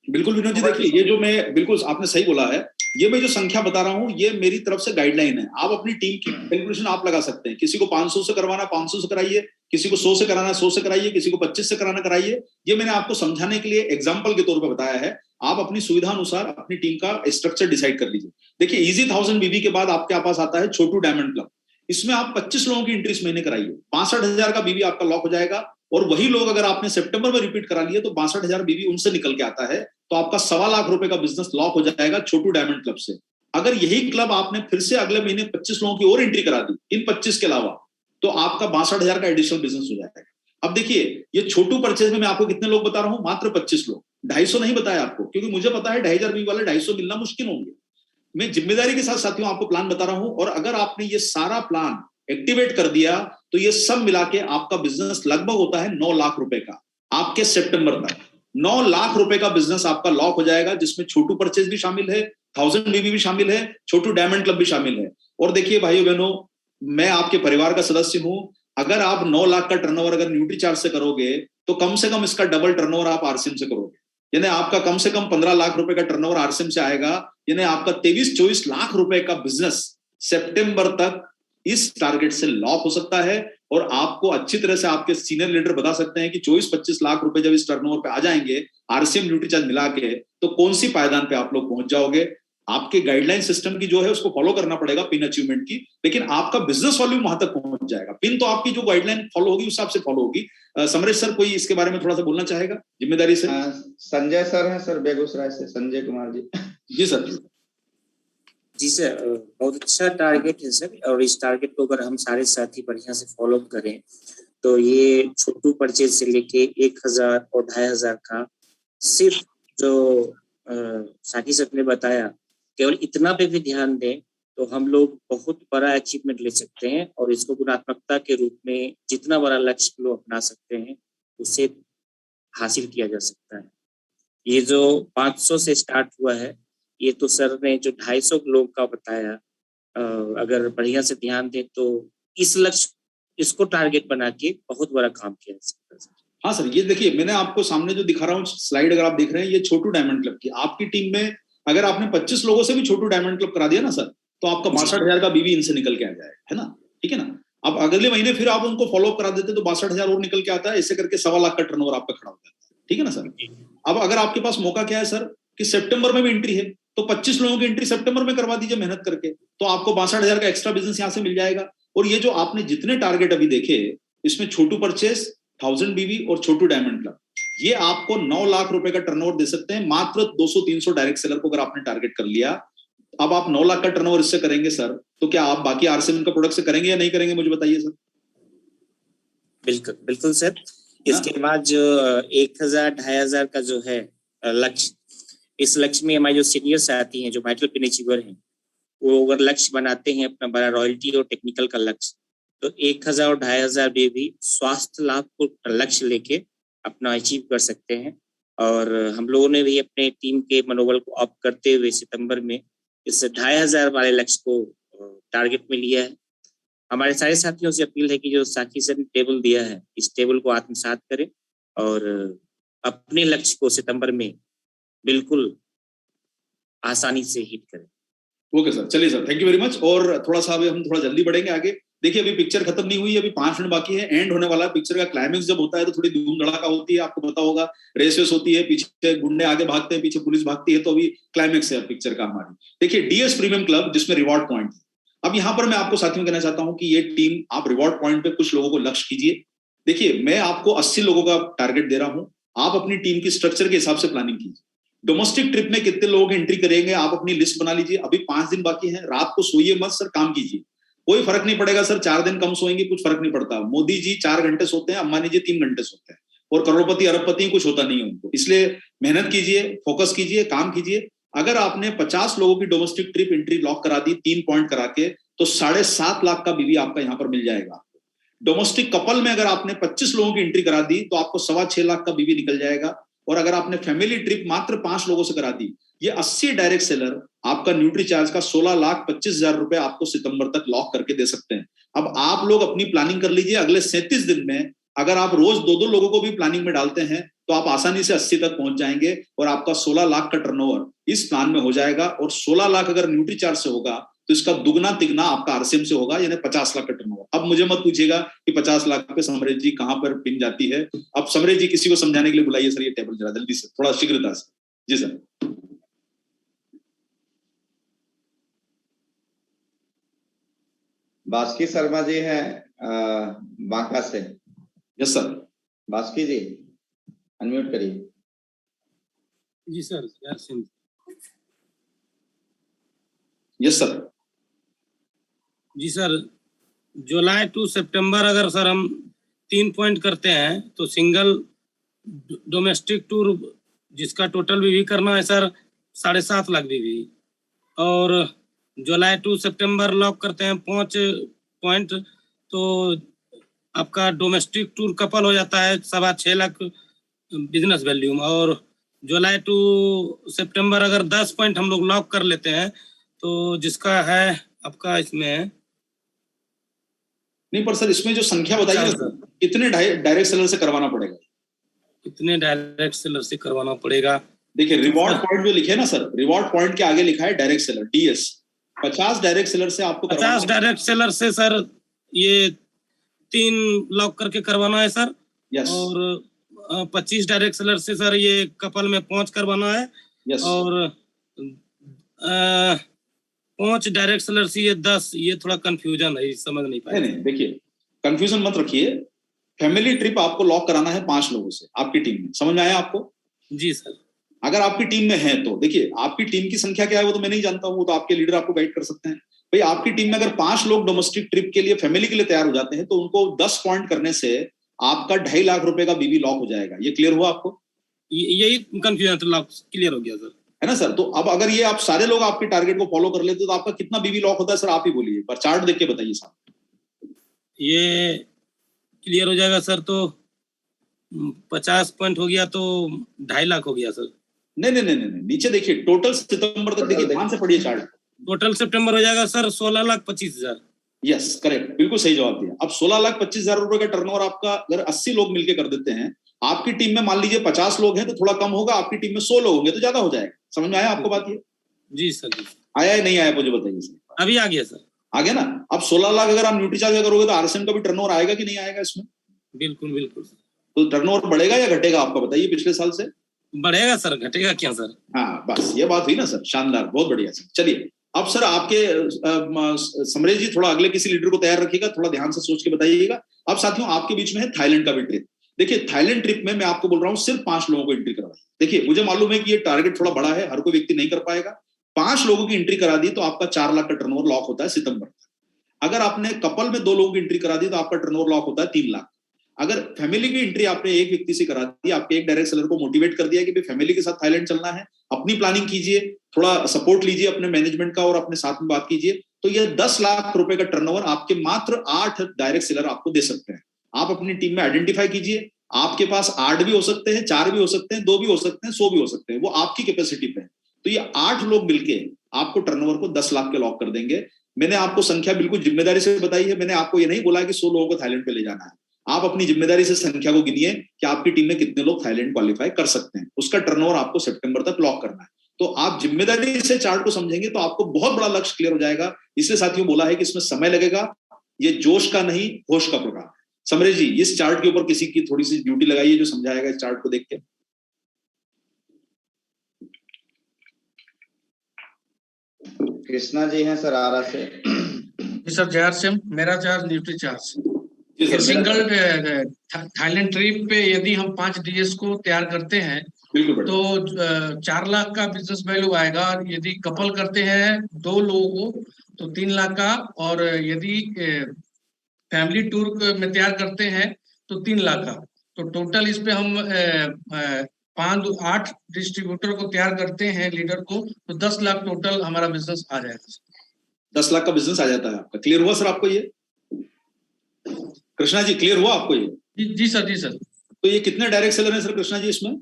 बिल्कुल विनोद जी, देखिए ये जो मैं, बिल्कुल आपने सही बोला है, ये मैं जो संख्या बता रहा हूं, ये मेरी तरफ से गाइडलाइन है। आप अपनी टीम की कैलकुलेशन आप लगा सकते हैं। किसी को 500 से करवाना 500 से कराइए, किसी को 100 से कराना 100 से कराइए, किसी को 25 से कराना कराइए। ये मैंने आपको समझाने के लिए एग्जांपल के तौर पर बताया है। आप अपनी सुविधा अनुसार अपनी टीम का स्ट्रक्चर डिसाइड कर लीजिए। देखिए, इजी 1000 बीबी के बाद आपके पास आता है छोटू डायमंड क्लब। इसमें आप 25 लोगों की एंट्री इस महीने कराइए, 62,000 का बीबी आपका लॉक हो जाएगा। और वही लोग अगर आपने सितंबर में रिपीट करा लिए, तो 62,000 बीबी उनसे निकल के आता है, तो आपका 1.25 लाख रुपए का बिजनेस लॉक हो जाएगा छोटू डायमंड क्लब से। अगर यही क्लब आपने फिर से अगले महीने 25 लोगों की और एंट्री करा दी इन 25 के अलावा, तो आपका 62,000 का एडिशनल बिजनेस हो जाएगा। अब देखिए ये छोटू परचेज में मैं आपको कितने लोग बता रहा हूं, मात्र 25 लोग, 250 नहीं बताया आपको, क्योंकि मुझे पता है 2500 बीवी वाले 250 मिलना मुश्किल होंगे। मैं जिम्मेदारी के साथ साथियों आपको प्लान बता रहा हूं, और अगर आपने ये सारा प्लान एक्टिवेट कर दिया तो ये सब मिला के आपका बिजनेस लगभग होता है 9 लाख रुपए का। आपके सितंबर तक 9 लाख रुपए का बिजनेस आपका लॉक हो जाएगा, जिसमें छोटू परचेज भी शामिल है, 1000 बीबी भी शामिल है, छोटू डायमंड क्लब भी शामिल है। और देखिए भाइयों बहनों, मैं आपके परिवार का सदस्य हूं, अगर आप 9 लाख का टर्नओवर अगर न्यूट्रीचार्ज से करोगे तो कम से कम इसका डबल टर्नओवर आप आरसीएम से करोगे, यानी आपका कम से कम 15 लाख रुपए का टर्नओवर आरसीएम से आएगा, यानी आपका 23-24 लाख रुपए का बिजनेस सितंबर तक इस टारगेट से लॉक हो सकता है। और आपको अच्छी तरह से आपके सीनियर लीडर बता सकते हैं कि 24-25 लाख रुपए जब इस टर्नओवर पे आ जाएंगे आरसीएम न्यूट्रीचार्ज मिला के, तो कौन सी पायदान पे आप लोग पहुंच जाओगे। आपके गाइडलाइन सिस्टम की जो है उसको फॉलो करना पड़ेगा पिन अचीवमेंट की, लेकिन आपका बिजनेस वॉल्यूम वहां तक पहुंच जाएगा। पिन तो आपकी जो गाइडलाइन फॉलो होगी उस हिसाब से फॉलो होगी। समरेश सर कोई इसके बारे में थोड़ा सा बोलना चाहेगा जिम्मेदारी से? संजय सर हैं सर, बेगूसराय से, संजय कुमार जी। जी सर। जी सर, बहुत अच्छा टारगेट है सर, और इस टारगेट को अगर हम सारे साथी बढ़िया से फॉलो करें तो ये छोटू परचेज से लेके 1000 और 2500 का सिर्फ जो साथी सर ने बताया, केवल इतना पे भी ध्यान दें तो हम लोग बहुत बड़ा अचीवमेंट ले सकते हैं, और इसको गुणात्मकता के रूप में जितना बड़ा लक्ष्य लोग अपना सकते हैं उसे हासिल किया जा सकता है। ये जो 500 से स्टार्ट हुआ है, ये तो सर ने जो 250 लोग का बताया, अगर बढ़िया से ध्यान दें तो इस लक्ष्य इसको टारगेट बना के बहुत बड़ा काम किया जा सकता है। हाँ सर, ये देखिए मैंने आपको सामने जो दिखा रहा हूँ स्लाइड, अगर आप देख रहे हैं, ये छोटू डायमंड क्लब की आपकी टीम में अगर आपने 25 लोगों से भी छोटू डायमंड क्लब करा दिया ना सर, तो आपका 62,000 का बीवी इनसे निकल के आ जाएगा, है ना? ठीक है ना? अब अगले महीने फिर आप उनको फॉलो करा देते तो 62,000 और निकल के आता है, ऐसे करके 1.25 लाख का टर्नओवर आपका खड़ा हो जाता है। ठीक है ना सर? अब अगर आपके पास मौका क्या है सर कि सितंबर में भी एंट्री है, तो 25 लोगों की एंट्री सितंबर में करवा दीजिए मेहनत करके, तो आपको 62,000 का एक्स्ट्रा बिजनेस यहाँ से मिल जाएगा। और ये जो आपने जितने टारगेट अभी देखे, इसमें छोटू परचेस, 1000 बीवी और छोटू डायमंड क्लब, ये आपको 9 लाख रुपए का टर्नओवर दे सकते हैं मात्र 200-300 डायरेक्ट सेलर को अगर आपने टारगेट कर लिया। अब आप 9 लाख का टर्नओवर इससे करेंगे सर, तो क्या आप बाकी आरसीएम का प्रोडक्ट से करेंगे या नहीं करेंगे, मुझे बताइए सर। बिल्कुल बिल्कुल सर। इसके बाद जो 1000-2500 का जो है लक्ष्य, इस लक्ष्य में हमारे जो सीनियर साथी हैं जो वाइटल पिन अचीवर हैं, वो अगर लक्ष्य बनाते हैं अपना बड़ा रॉयल्टी और टेक्निकल का लक्ष्य, तो 1000 और 2500 भी स्वास्थ्य लाभ को लक्ष्य लेके अपना अचीव कर सकते हैं। और हम लोगों ने भी अपने टीम के मनोबल को अप करते हुए सितंबर में इस 2500 वाले लक्ष्य को टारगेट में लिया है। हमारे सारे साथियों से अपील है कि जो साथी सर ने टेबल दिया है, इस टेबल को आत्मसात करें और अपने लक्ष्य को सितंबर में बिल्कुल आसानी से हिट करें। ओके सर, चलिए sir, thank you very much. और थोड़ा सा अभी हम थोड़ा जल्दी बढ़ेंगे आगे। देखिए अभी पिक्चर खत्म नहीं हुई, अभी 5 मिनट बाकी है, एंड होने वाला है। पिक्चर का क्लाइमेक्स जब होता है तो थोड़ी धूम धड़ाका होती है, आपको पता होगा, रेस वेस होती है, पीछे गुंडे आगे भागते हैं, पीछे पुलिस भागती है, तो अभी क्लाइमेक्स है पिक्चर का हमारी। देखिए डीएस प्रीमियम क्लब जिसमें रिवॉर्ड पॉइंट, अब यहाँ पर मैं आपको साथियों कहना चाहता हूँ कि ये टीम, आप रिवॉर्ड पॉइंट पे कुछ लोगों को लक्ष्य कीजिए। देखिए मैं आपको 80 लोगों का टारगेट दे रहा हूँ, आप अपनी टीम की स्ट्रक्चर के हिसाब से प्लानिंग कीजिए। डोमेस्टिक ट्रिप में कितने लोग एंट्री करेंगे आप अपनी लिस्ट बना लीजिए। अभी 5 दिन बाकी है, रात को सोइए मत सर, काम कीजिए, कोई फर्क नहीं पड़ेगा सर। 4 दिन कम सोएंगे कुछ फर्क नहीं पड़ता। मोदी जी 4 घंटे सोते हैं, अंबानी जी 3 घंटे सोते हैं, और करोड़पति अरबपति कुछ होता नहीं है उनको। इसलिए मेहनत कीजिए, फोकस कीजिए, काम कीजिए। अगर आपने 50 लोगों की डोमेस्टिक ट्रिप एंट्री लॉक करा दी 3 पॉइंट करा के, तो 7.5 लाख का बीवी आपका यहाँ पर मिल जाएगा। डोमेस्टिक कपल में अगर आपने 25 लोगों की एंट्री करा दी तो आपको 6.25 लाख का बीवी निकल जाएगा। और अगर आपने फैमिली ट्रिप मात्र 5 लोगों से करा दी, ये 80 डायरेक्ट सेलर आपका न्यूट्री चार्ज का 16,25,000 रुपए आपको सितंबर तक लॉक करके दे सकते हैं। अब आप लोग अपनी प्लानिंग कर लीजिए, अगले 37 दिन में अगर आप रोज 2-2 लोगों को भी प्लानिंग में डालते हैं तो आप आसानी से 80 तक पहुंच जाएंगे, और आपका 16 लाख का टर्नओवर इस प्लान में हो जाएगा। और 16 लाख अगर न्यूट्री चार्ज से होगा तो इसका दुगना तिगना आपका आरसीएम से होगा, यानी 50 लाख का टर्नओवर। अब मुझे मत पूछिएगा कि 50 लाख पे समरेश जी कहां पर पिन जाती है। अब समरेश जी किसी को समझाने के लिए बुलाइए सर, ये टेबल जरा जल्दी से, थोड़ा शीघ्रता से। जी सर। बास्की शर्मा जी हैं बांका से। Yes sir. Baski ji unmute करिए। जी सर। Yes sir. जी सर, जुलाई टू सितंबर अगर सर हम 3 पॉइंट करते हैं तो सिंगल डोमेस्टिक टूर जिसका टोटल बीवी करना है सर 7.5 लाख बीवी, और जुलाई टू सितंबर लॉक करते हैं 5 पॉइंट, तो आपका डोमेस्टिक टूर कपल हो जाता है 6.25 लाख बिजनेस वैल्यूम, और जुलाई टू सितंबर अगर 10 पॉइंट हम लोग लॉक कर लेते हैं तो जिसका है आपका इसमें नहीं, पर सर इसमें जो संख्या बताइए ना अच्छा, सर, कितने डायरेक्ट सेलर से करवाना पड़ेगा? कितने डायरेक्ट सेलर से करवाना पड़ेगा? देखिए रिवॉर्ड पॉइंट जो लिखे ना सर, रिवॉर्ड पॉइंट के आगे लिखा है direct seller, DS. 50 direct seller से आपको 50 डायरेक्ट सेलर से सर ये 3 लॉक करके करवाना है सर, यस, और 25 डायरेक्ट सेलर से सर ये कपल में 5 करवाना है, यस, और 5 डायरेक्ट सेलर से ये 10, ये थोड़ा कंफ्यूजन है, समझ नहीं पाए। नहीं देखिए कंफ्यूजन मत रखिए, फैमिली ट्रिप आपको लॉक कराना है 5 लोगों से आपकी टीम में, समझ में आया आपको? जी सर। अगर आपकी टीम में है तो देखिए आपकी टीम की संख्या क्या है वो तो मैं नहीं जानता हूँ, वो तो आपके लीडर आपको गाइड कर सकते हैं। भाई आपकी टीम में अगर 5 लोग डोमेस्टिक ट्रिप के लिए फैमिली के लिए तैयार हो जाते हैं तो उनको 10 पॉइंट करने से आपका 2.5 लाख रुपए का बीवी लॉक हो जाएगा। ये क्लियर हुआ आपको? यही कंफ्यूजन लॉक क्लियर हो गया सर, है ना सर? तो अब अगर ये आप सारे लोग आपके टारगेट को फॉलो कर लेते तो आपका कितना बीवी लॉक होता है सर, आप ही बोलिए, पर चार्ट देख के बताइए साहब। ये क्लियर हो जाएगा सर, तो 50 पॉइंट हो गया तो 2.5 लाख हो गया सर। नहीं, नीचे देखिए, टोटल सितंबर तक देखिए, ध्यान से पढ़िए चार्ट। टोटल सितंबर हो जाएगा सर 16,25,000। यस करेक्ट, बिल्कुल सही जवाब दिया। अब 16,25,000 रुपए का टर्नओवर आपका अगर 80 लोग मिलकर कर देते हैं, आपकी टीम में मान लीजिए 50 लोग हैं तो थोड़ा कम होगा, आपकी टीम में 100 लोग होंगे तो ज्यादा हो जाएगा। समझ में आया आपको बात? ये जी सर, जी आया है नहीं आया मुझे बताइए सर। अभी आ गया सर, आ गया ना? अब 16 लाख अगर आप न्यूट्रीचार्ज का करोगे तो आरएसएम का भी टर्नओवर आएगा कि नहीं आएगा इसमें? बिल्कुल बिल्कुल। तो टर्नओवर बढ़ेगा या घटेगा आपका बताइए पिछले साल से? बढ़ेगा सर, घटेगा क्या सर? हाँ बस ये बात हुई ना सर, शानदार, बहुत बढ़िया सर। चलिए अब सर आपके समरेश जी थोड़ा अगले किसी लीडर को तैयार रखिएगा, थोड़ा ध्यान से सोच के बताइएगा। अब साथियों आपके बीच में है थाईलैंड का भी ट्रिप। देखिए थाईलैंड ट्रिप में मैं आपको बोल रहा हूँ सिर्फ 5 लोगों को एंट्री करवाई। देखिए मुझे मालूम है कि ये टारगेट थोड़ा बड़ा है, हर कोई व्यक्ति नहीं कर पाएगा। 5 लोगों की एंट्री करा दी तो आपका 4 लाख का टर्नओवर लॉक होता है सितंबर तक। अगर आपने कपल में 2 लोगों की एंट्री करा दी तो आपका टर्नओवर लॉक होता है 3 लाख। अगर फैमिली की एंट्री आपने एक व्यक्ति से करा दी, आपके एक डायरेक्ट सेलर को मोटिवेट कर दिया कि भाई फैमिली के साथ थाईलैंड चलना है, अपनी प्लानिंग कीजिए, थोड़ा सपोर्ट लीजिए अपने मैनेजमेंट का और अपने साथ में बात कीजिए, तो ये 10 लाख रुपए का टर्नओवर आपके मात्र 8 डायरेक्ट सेलर आपको दे सकते हैं। आप अपनी टीम में आइडेंटिफाई कीजिए, आपके पास 8 भी हो सकते हैं, 4 भी हो सकते हैं, 2 भी हो सकते हैं, 100 भी हो सकते हैं, वो आपकी कैपेसिटी पे है। तो ये 8 लोग मिलके आपको टर्नओवर को 10 लाख के लॉक कर देंगे। मैंने आपको संख्या बिल्कुल जिम्मेदारी से बताई है, मैंने आपको ये नहीं बोला कि 100 लोगों को थाईलैंड पे ले जाना है। आप अपनी जिम्मेदारी से संख्या को गिनिए कि आपकी टीम में कितने लोग थाईलैंड क्वालिफाई कर सकते हैं, उसका टर्नओवर आपको सितंबर तक लॉक करना है। तो आप जिम्मेदारी से चार्ट को समझेंगे तो आपको बहुत बड़ा लक्ष्य क्लियर हो जाएगा। इसलिए साथियों बोला है कि इसमें समय लगेगा, ये जोश का नहीं होश का प्रोग्राम है। समरेश जी इस चार्ट के ऊपर किसी की थोड़ी सी ड्यूटी लगाइए जो समझाएगा इस चार्ट को देख के। कृष्णा जी हैं सर आरा से। जी सर, जयहर सिंह, मेरा चार्ज न्यूट्री चार्ज। जी सर, सिंगल थाईलैंड ट्रिप पे यदि हम 5 डीएस को तैयार करते हैं बिल्कुल तो 4 लाख का बिजनेस वैल्यू आएगा। यदि कपल करते हैं 2 लोगों को तो 3 लाख का, और यदि फैमिली टूर में तैयार करते हैं तो 3 लाख का। तो टोटल इस पे हम 8 डिस्ट्रीब्यूटर को तैयार करते हैं, लीडर को, तो 10 लाख टोटल हमारा बिजनेस आ जाएगा। 10 लाख का बिजनेस आ जाता है आपका। क्लियर हुआ सर आपको ये? कृष्णा जी क्लियर हुआ आपको ये? जी सर, जी सर। तो ये कितने डायरेक्ट सेलर हैं सर कृष्णा जी इसमें?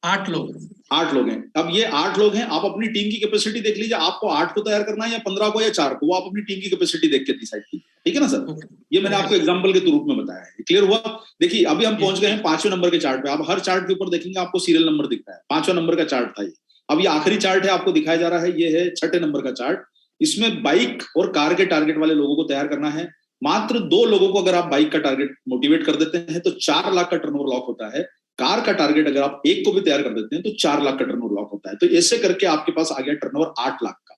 8 लोग। 8 लोग हैं। अब ये 8 लोग हैं, आप अपनी टीम की कैपेसिटी देख लीजिए, आपको 8 को तैयार करना है या 15 को या 4 को, वो आप अपनी टीम की कैपेसिटी देख के डिसाइड कीजिए। ठीक है ना सर? ये मैंने आपको एग्जांपल के रूप में बताया है। क्लियर हुआ? देखिए अभी हम पहुंच गए हैं 5वें नंबर के चार्ट पे। आप हर चार्ट के ऊपर देखेंगे आपको सीरियल नंबर दिखता है। 5वां नंबर का चार्ट था ये। अब ये आखिरी चार्ट है आपको दिखाया जा रहा है, ये है 6ठे नंबर का चार्ट। इसमें बाइक और कार के टारगेट वाले लोगों को तैयार करना है। मात्र 2 लोगों को अगर आप बाइक का टारगेट मोटिवेट कर देते हैं तो 4 लाख का टर्नओवर लॉक होता है। कार का टारगेट अगर आप 1 को भी तैयार कर देते हैं तो 4 लाख का टर्नओवर लॉक होता है। तो ऐसे करके आपके पास आ गया टर्नओवर 8 लाख का।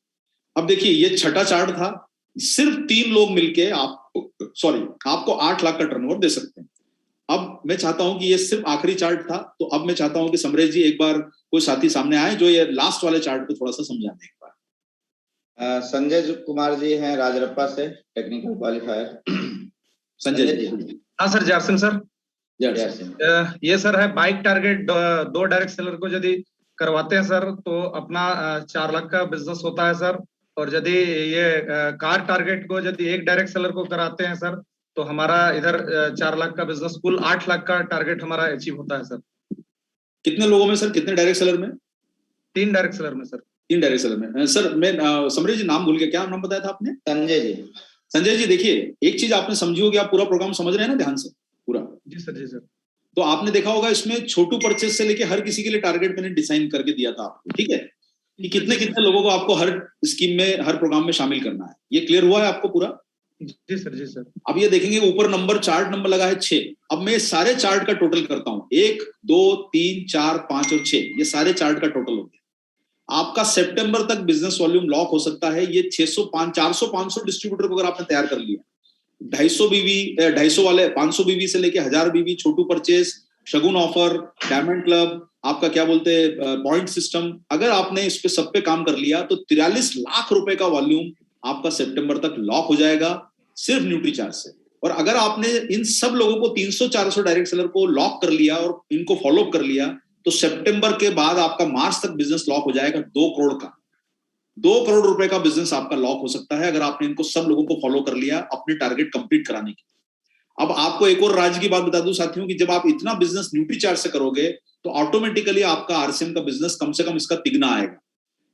अब देखिए ये 6ठा चार्ट था, सिर्फ 3 लोग मिलके आपको 8 लाख का टर्नओवर दे सकते हैं। अब मैं चाहता हूं कि ये सिर्फ आखिरी चार्ट था, तो अब मैं चाहता हूं कि समरेश जी एक बार कोई साथी सामने आए जो ये लास्ट वाले चार्ट को थोड़ा सा समझा दें एक बार। संजय कुमार जी हैं राजरप्पा से, टेक्निकल क्वालिफायर। संजय जी हाँ सर, जय सिंह सर। Yes. ये सर है बाइक टारगेट, दो डायरेक्ट सेलर को यदि करवाते हैं सर तो अपना 4 लाख का बिजनेस होता है सर। और यदि ये कार टारगेट को यदि एक डायरेक्ट सेलर को कराते हैं सर तो हमारा इधर 4 लाख का बिजनेस, कुल 8 लाख का टारगेट हमारा अचीव होता है सर। कितने लोगों में सर, कितने डायरेक्ट सेलर में? 3 डायरेक्ट सेलर में सर। 3 डायरेक्ट सेलर में। सर मैं समरेश जी नाम भूल गया, क्या नाम बताया था आपने? संजय जी। संजय जी देखिए, एक चीज आपने समझी होगी, आप पूरा प्रोग्राम समझ रहे हैं ना ध्यान से पूरा? जी सर, जी सर। तो आपने देखा होगा इसमें छोटू परचेज से लेके हर किसी के लिए टारगेट मैंने डिजाइन करके दिया था आपको, ठीक है, कि कितने कितने लोगों को आपको हर स्कीम में, हर प्रोग्राम में शामिल करना है। ये क्लियर हुआ है आपको पूरा? जी सर, जी सर। अब ये देखेंगे ऊपर नंबर, चार्ट नंबर लगा है 6। अब मैं सारे चार्ट का टोटल करता हूं, 1 2 3 4 5 और 6, ये सारे चार्ट का टोटल हो गया। आपका सितंबर तक बिजनेस वॉल्यूम लॉक हो सकता है। ये 605 400 500 डिस्ट्रीब्यूटर को अगर आपने तैयार कर लिया, 250 बीवी, 250 वाले 500 बीवी से लेके 1000 बीवी, छोटू परचेज, शगुन ऑफर, डायमंड क्लब, आपका क्या बोलते हैं पॉइंट सिस्टम, अगर आपने इस पे सब पे काम कर लिया तो 43 लाख रुपए का वॉल्यूम आपका सितंबर तक लॉक हो जाएगा सिर्फ न्यूट्रीचार्ज से। और अगर आपने इन सब लोगों को 300-400 डायरेक्ट सेलर को लॉक कर लिया और इनको फॉलो अप कर लिया तो सितंबर के बाद आपका मार्च तक बिजनेस लॉक हो जाएगा 2 करोड़ का। 2 करोड़ रुपए का बिजनेस आपका लॉक हो सकता है अगर आपने इनको सब लोगों को फॉलो कर लिया अपने टारगेट कंप्लीट कराने की। अब आपको एक और राज की बात बता दूं साथियों कि जब आप इतना बिजनेस न्यूट्रीचार्ज से करोगे तो ऑटोमेटिकली आपका आरसीएम का बिजनेस कम से कम इसका तिगना आएगा।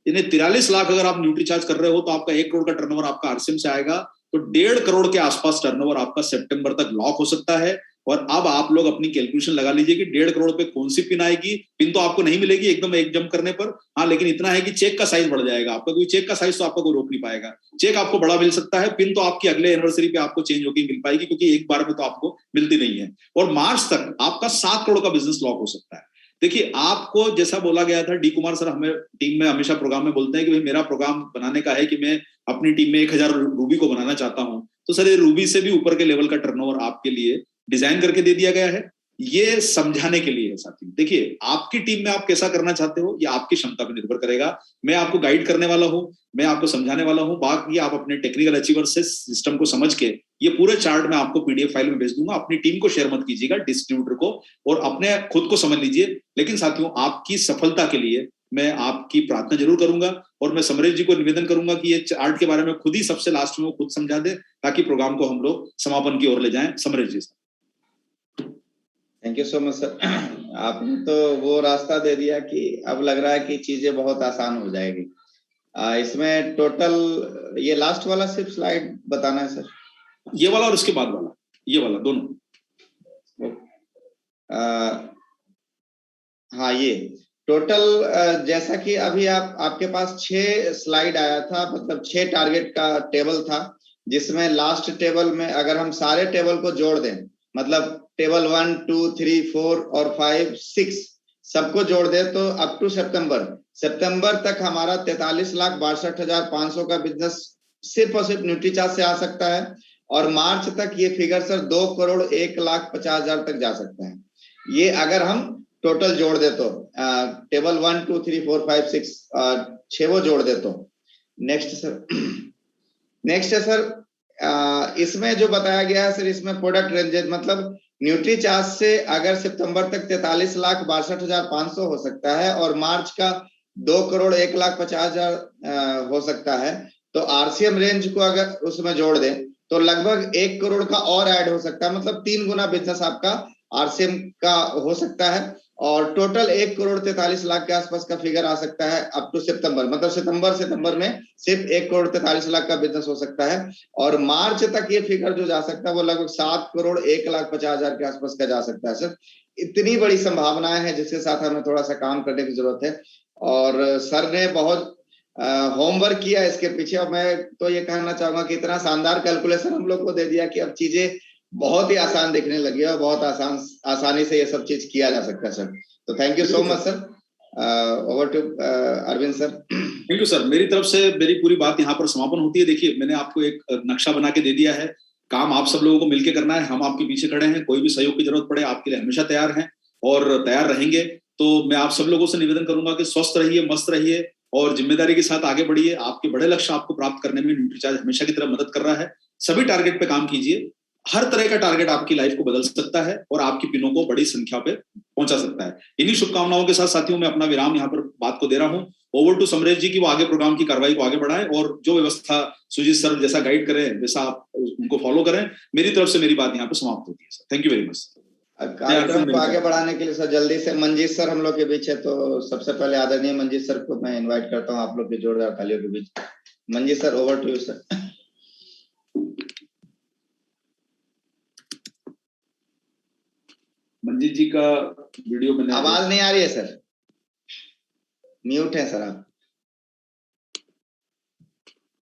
यानी 43 लाख अगर आप न्यूट्रीचार्ज कर रहे हो तो आपका 1 करोड़ का टर्नओवर आपका आरसीएम से आएगा, तो 1.5 करोड़ के आसपास टर्नओवर आपका सितंबर तक लॉक हो सकता है। और अब आप लोग अपनी कैलकुलेशन लगा लीजिए कि 1.5 करोड़ पे कौन सी पिन आएगी। पिन तो आपको नहीं मिलेगी एकदम एक जंप करने पर, हाँ, लेकिन इतना है कि चेक का साइज बढ़ जाएगा आपका, कोई चेक का साइज तो आपका कोई रोक नहीं पाएगा। चेक आपको बड़ा मिल सकता है, पिन तो आपकी अगले एनिवर्सरी पे आपको चेंज होकर मिल पाएगी क्योंकि एक बार में तो आपको मिलती नहीं है। और मार्च तक आपका 7 करोड़ का बिजनेस लॉक हो सकता है। देखिए आपको जैसा बोला गया था, डी कुमार सर हमें टीम में हमेशा प्रोग्राम में बोलते हैं कि भाई मेरा प्रोग्राम बनाने का है कि मैं अपनी टीम में 1000 रूबी को बनाना चाहता हूं। तो सर ये रूबी से भी ऊपर के लेवल का टर्नओवर आपके लिए डिजाइन करके दे दिया गया है, ये समझाने के लिए है साथियों। देखिए आपकी टीम में आप कैसा करना चाहते हो ये आपकी क्षमता पर निर्भर करेगा। मैं आपको गाइड करने वाला हूं, मैं आपको समझाने वाला हूं, बाकी आप अपने टेक्निकल अचीवर से सिस्टम को समझ के ये पूरे चार्ट में आपको पीडीएफ फाइल में भेज दूंगा। अपनी टीम को शेयर मत कीजिएगा, डिस्ट्रीब्यूटर को, और अपने खुद को समझ लीजिए। लेकिन साथियों आपकी सफलता के लिए मैं आपकी प्रार्थना जरूर करूंगा और मैं समरेश जी को निवेदन करूंगा कि ये चार्ट के बारे में खुद ही सबसे लास्ट में वो खुद समझा दे ताकि प्रोग्राम को हम लोग समापन की ओर ले जाएं। Samresh ji thank you so much sir. आपने तो वो रास्ता दे दिया कि अब लग रहा है कि चीजें बहुत आसान हो जाएगी। इसमें टोटल ये लास्ट वाला सिर्फ स्लाइड बताना है सर, ये वाला और उसके बाद वाला, ये वाला दोनों। हाँ ये टोटल जैसा कि अभी आपके पास 6 स्लाइड आया था, मतलब 6 टारगेट का टेबल था, जिसमें लास्ट टेबल में अगर हम सारे टेबल को जोड़ दें, मतलब टेबल 1 2 3 4 और 5 6 सबको जोड़ दे तो अप टू सितंबर तक हमारा 43,62,500 का बिजनेस सिर्फ और सिर्फ न्यूट्रीचार्ज से आ सकता है। और मार्च तक ये फिगर सर 2,01,50,000 तक जा सकता है। ये अगर हम टोटल जोड़ दे तो टेबल 1 2 3 4 5 6 6 वो जोड़ दे तो। नेक्स्ट है सर इसमें जो बताया गया है सर, इसमें प्रोडक्ट रेंजेस, मतलब न्यूट्रीचार्ज से अगर सितंबर तक 43,62,500 हो सकता है और मार्च का 2,01,50,000 हो सकता है, तो आरसीएम रेंज को अगर उसमें जोड़ दें तो लगभग 1 करोड़ का और ऐड हो सकता है, मतलब 3 गुना बिजनेस आपका आरसीएम का हो सकता है। और टोटल 1,43,00,000 के आसपास का फिगर आ सकता है अप टू सितंबर, मतलब सितंबर में सिर्फ 1,43,00,000 का बिजनेस हो सकता है। और मार्च तक ये फिगर जो जा सकता है वो लगभग 7,01,50,000 के आसपास का जा सकता है सर। इतनी बड़ी संभावनाएं हैं जिसके साथ हमें थोड़ा सा काम करने की जरूरत है। और सर ने बहुत होमवर्क किया इसके पीछे, और मैं तो ये कहना चाहूंगा कि इतना शानदार कैलकुलेशन हम लोग को दे दिया कि अब चीजें बहुत ही आसान दिखने लगी है और बहुत आसानी से ये सब चीज किया जा सकता है सर। तो thank you so much sir. Over to Arvind sir. Thank you sir. मेरी तरफ से मेरी पूरी बात यहाँ पर समापन होती है। देखिए मैंने आपको एक नक्शा बना के दे दिया है, काम आप सब लोगों को मिलकर करना है। हम आपके पीछे खड़े हैं, कोई भी सहयोग की जरूरत पड़े आपके लिए हमेशा तैयार हैं और तैयार रहेंगे। तो मैं आप सब लोगों से निवेदन करूंगा कि स्वस्थ रहिए, मस्त रहिए और जिम्मेदारी के साथ आगे बढ़िए। आपके बड़े लक्ष्य आपको प्राप्त करने में न्यूट्रीचार्ज हमेशा की तरह मदद कर रहा है। सभी टारगेट पे काम कीजिए। हर तरह का टारगेट आपकी लाइफ को बदल सकता है और आपकी पिनों को बड़ी संख्या पे पहुंचा सकता है। इन्हीं शुभकामनाओं के साथ साथियों मैं अपना विराम यहाँ पर बात को दे रहा हूँ। ओवर टू समरेश जी की वो आगे प्रोग्राम की कार्रवाई को आगे बढ़ाएं और जो व्यवस्था सुजीत सर जैसा गाइड करें वैसा आप उनको फॉलो करें। मेरी तरफ से मेरी बात यहाँ पे समाप्त होती है sir. Thank you very much. कार्यक्रम को आगे बढ़ाने के लिए सर जल्दी से मंजीत सर हम लोग के बीच है, तो सबसे पहले आदरणीय मंजीत सर को मैं इनवाइट करता हूँ आप लोग की जोरदार तालियों के बीच। Manjeet sir, over to you sir. Manjeet ji का वीडियो मैंने आवाज नहीं आ रही है सर, म्यूट है सर आप।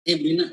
बिना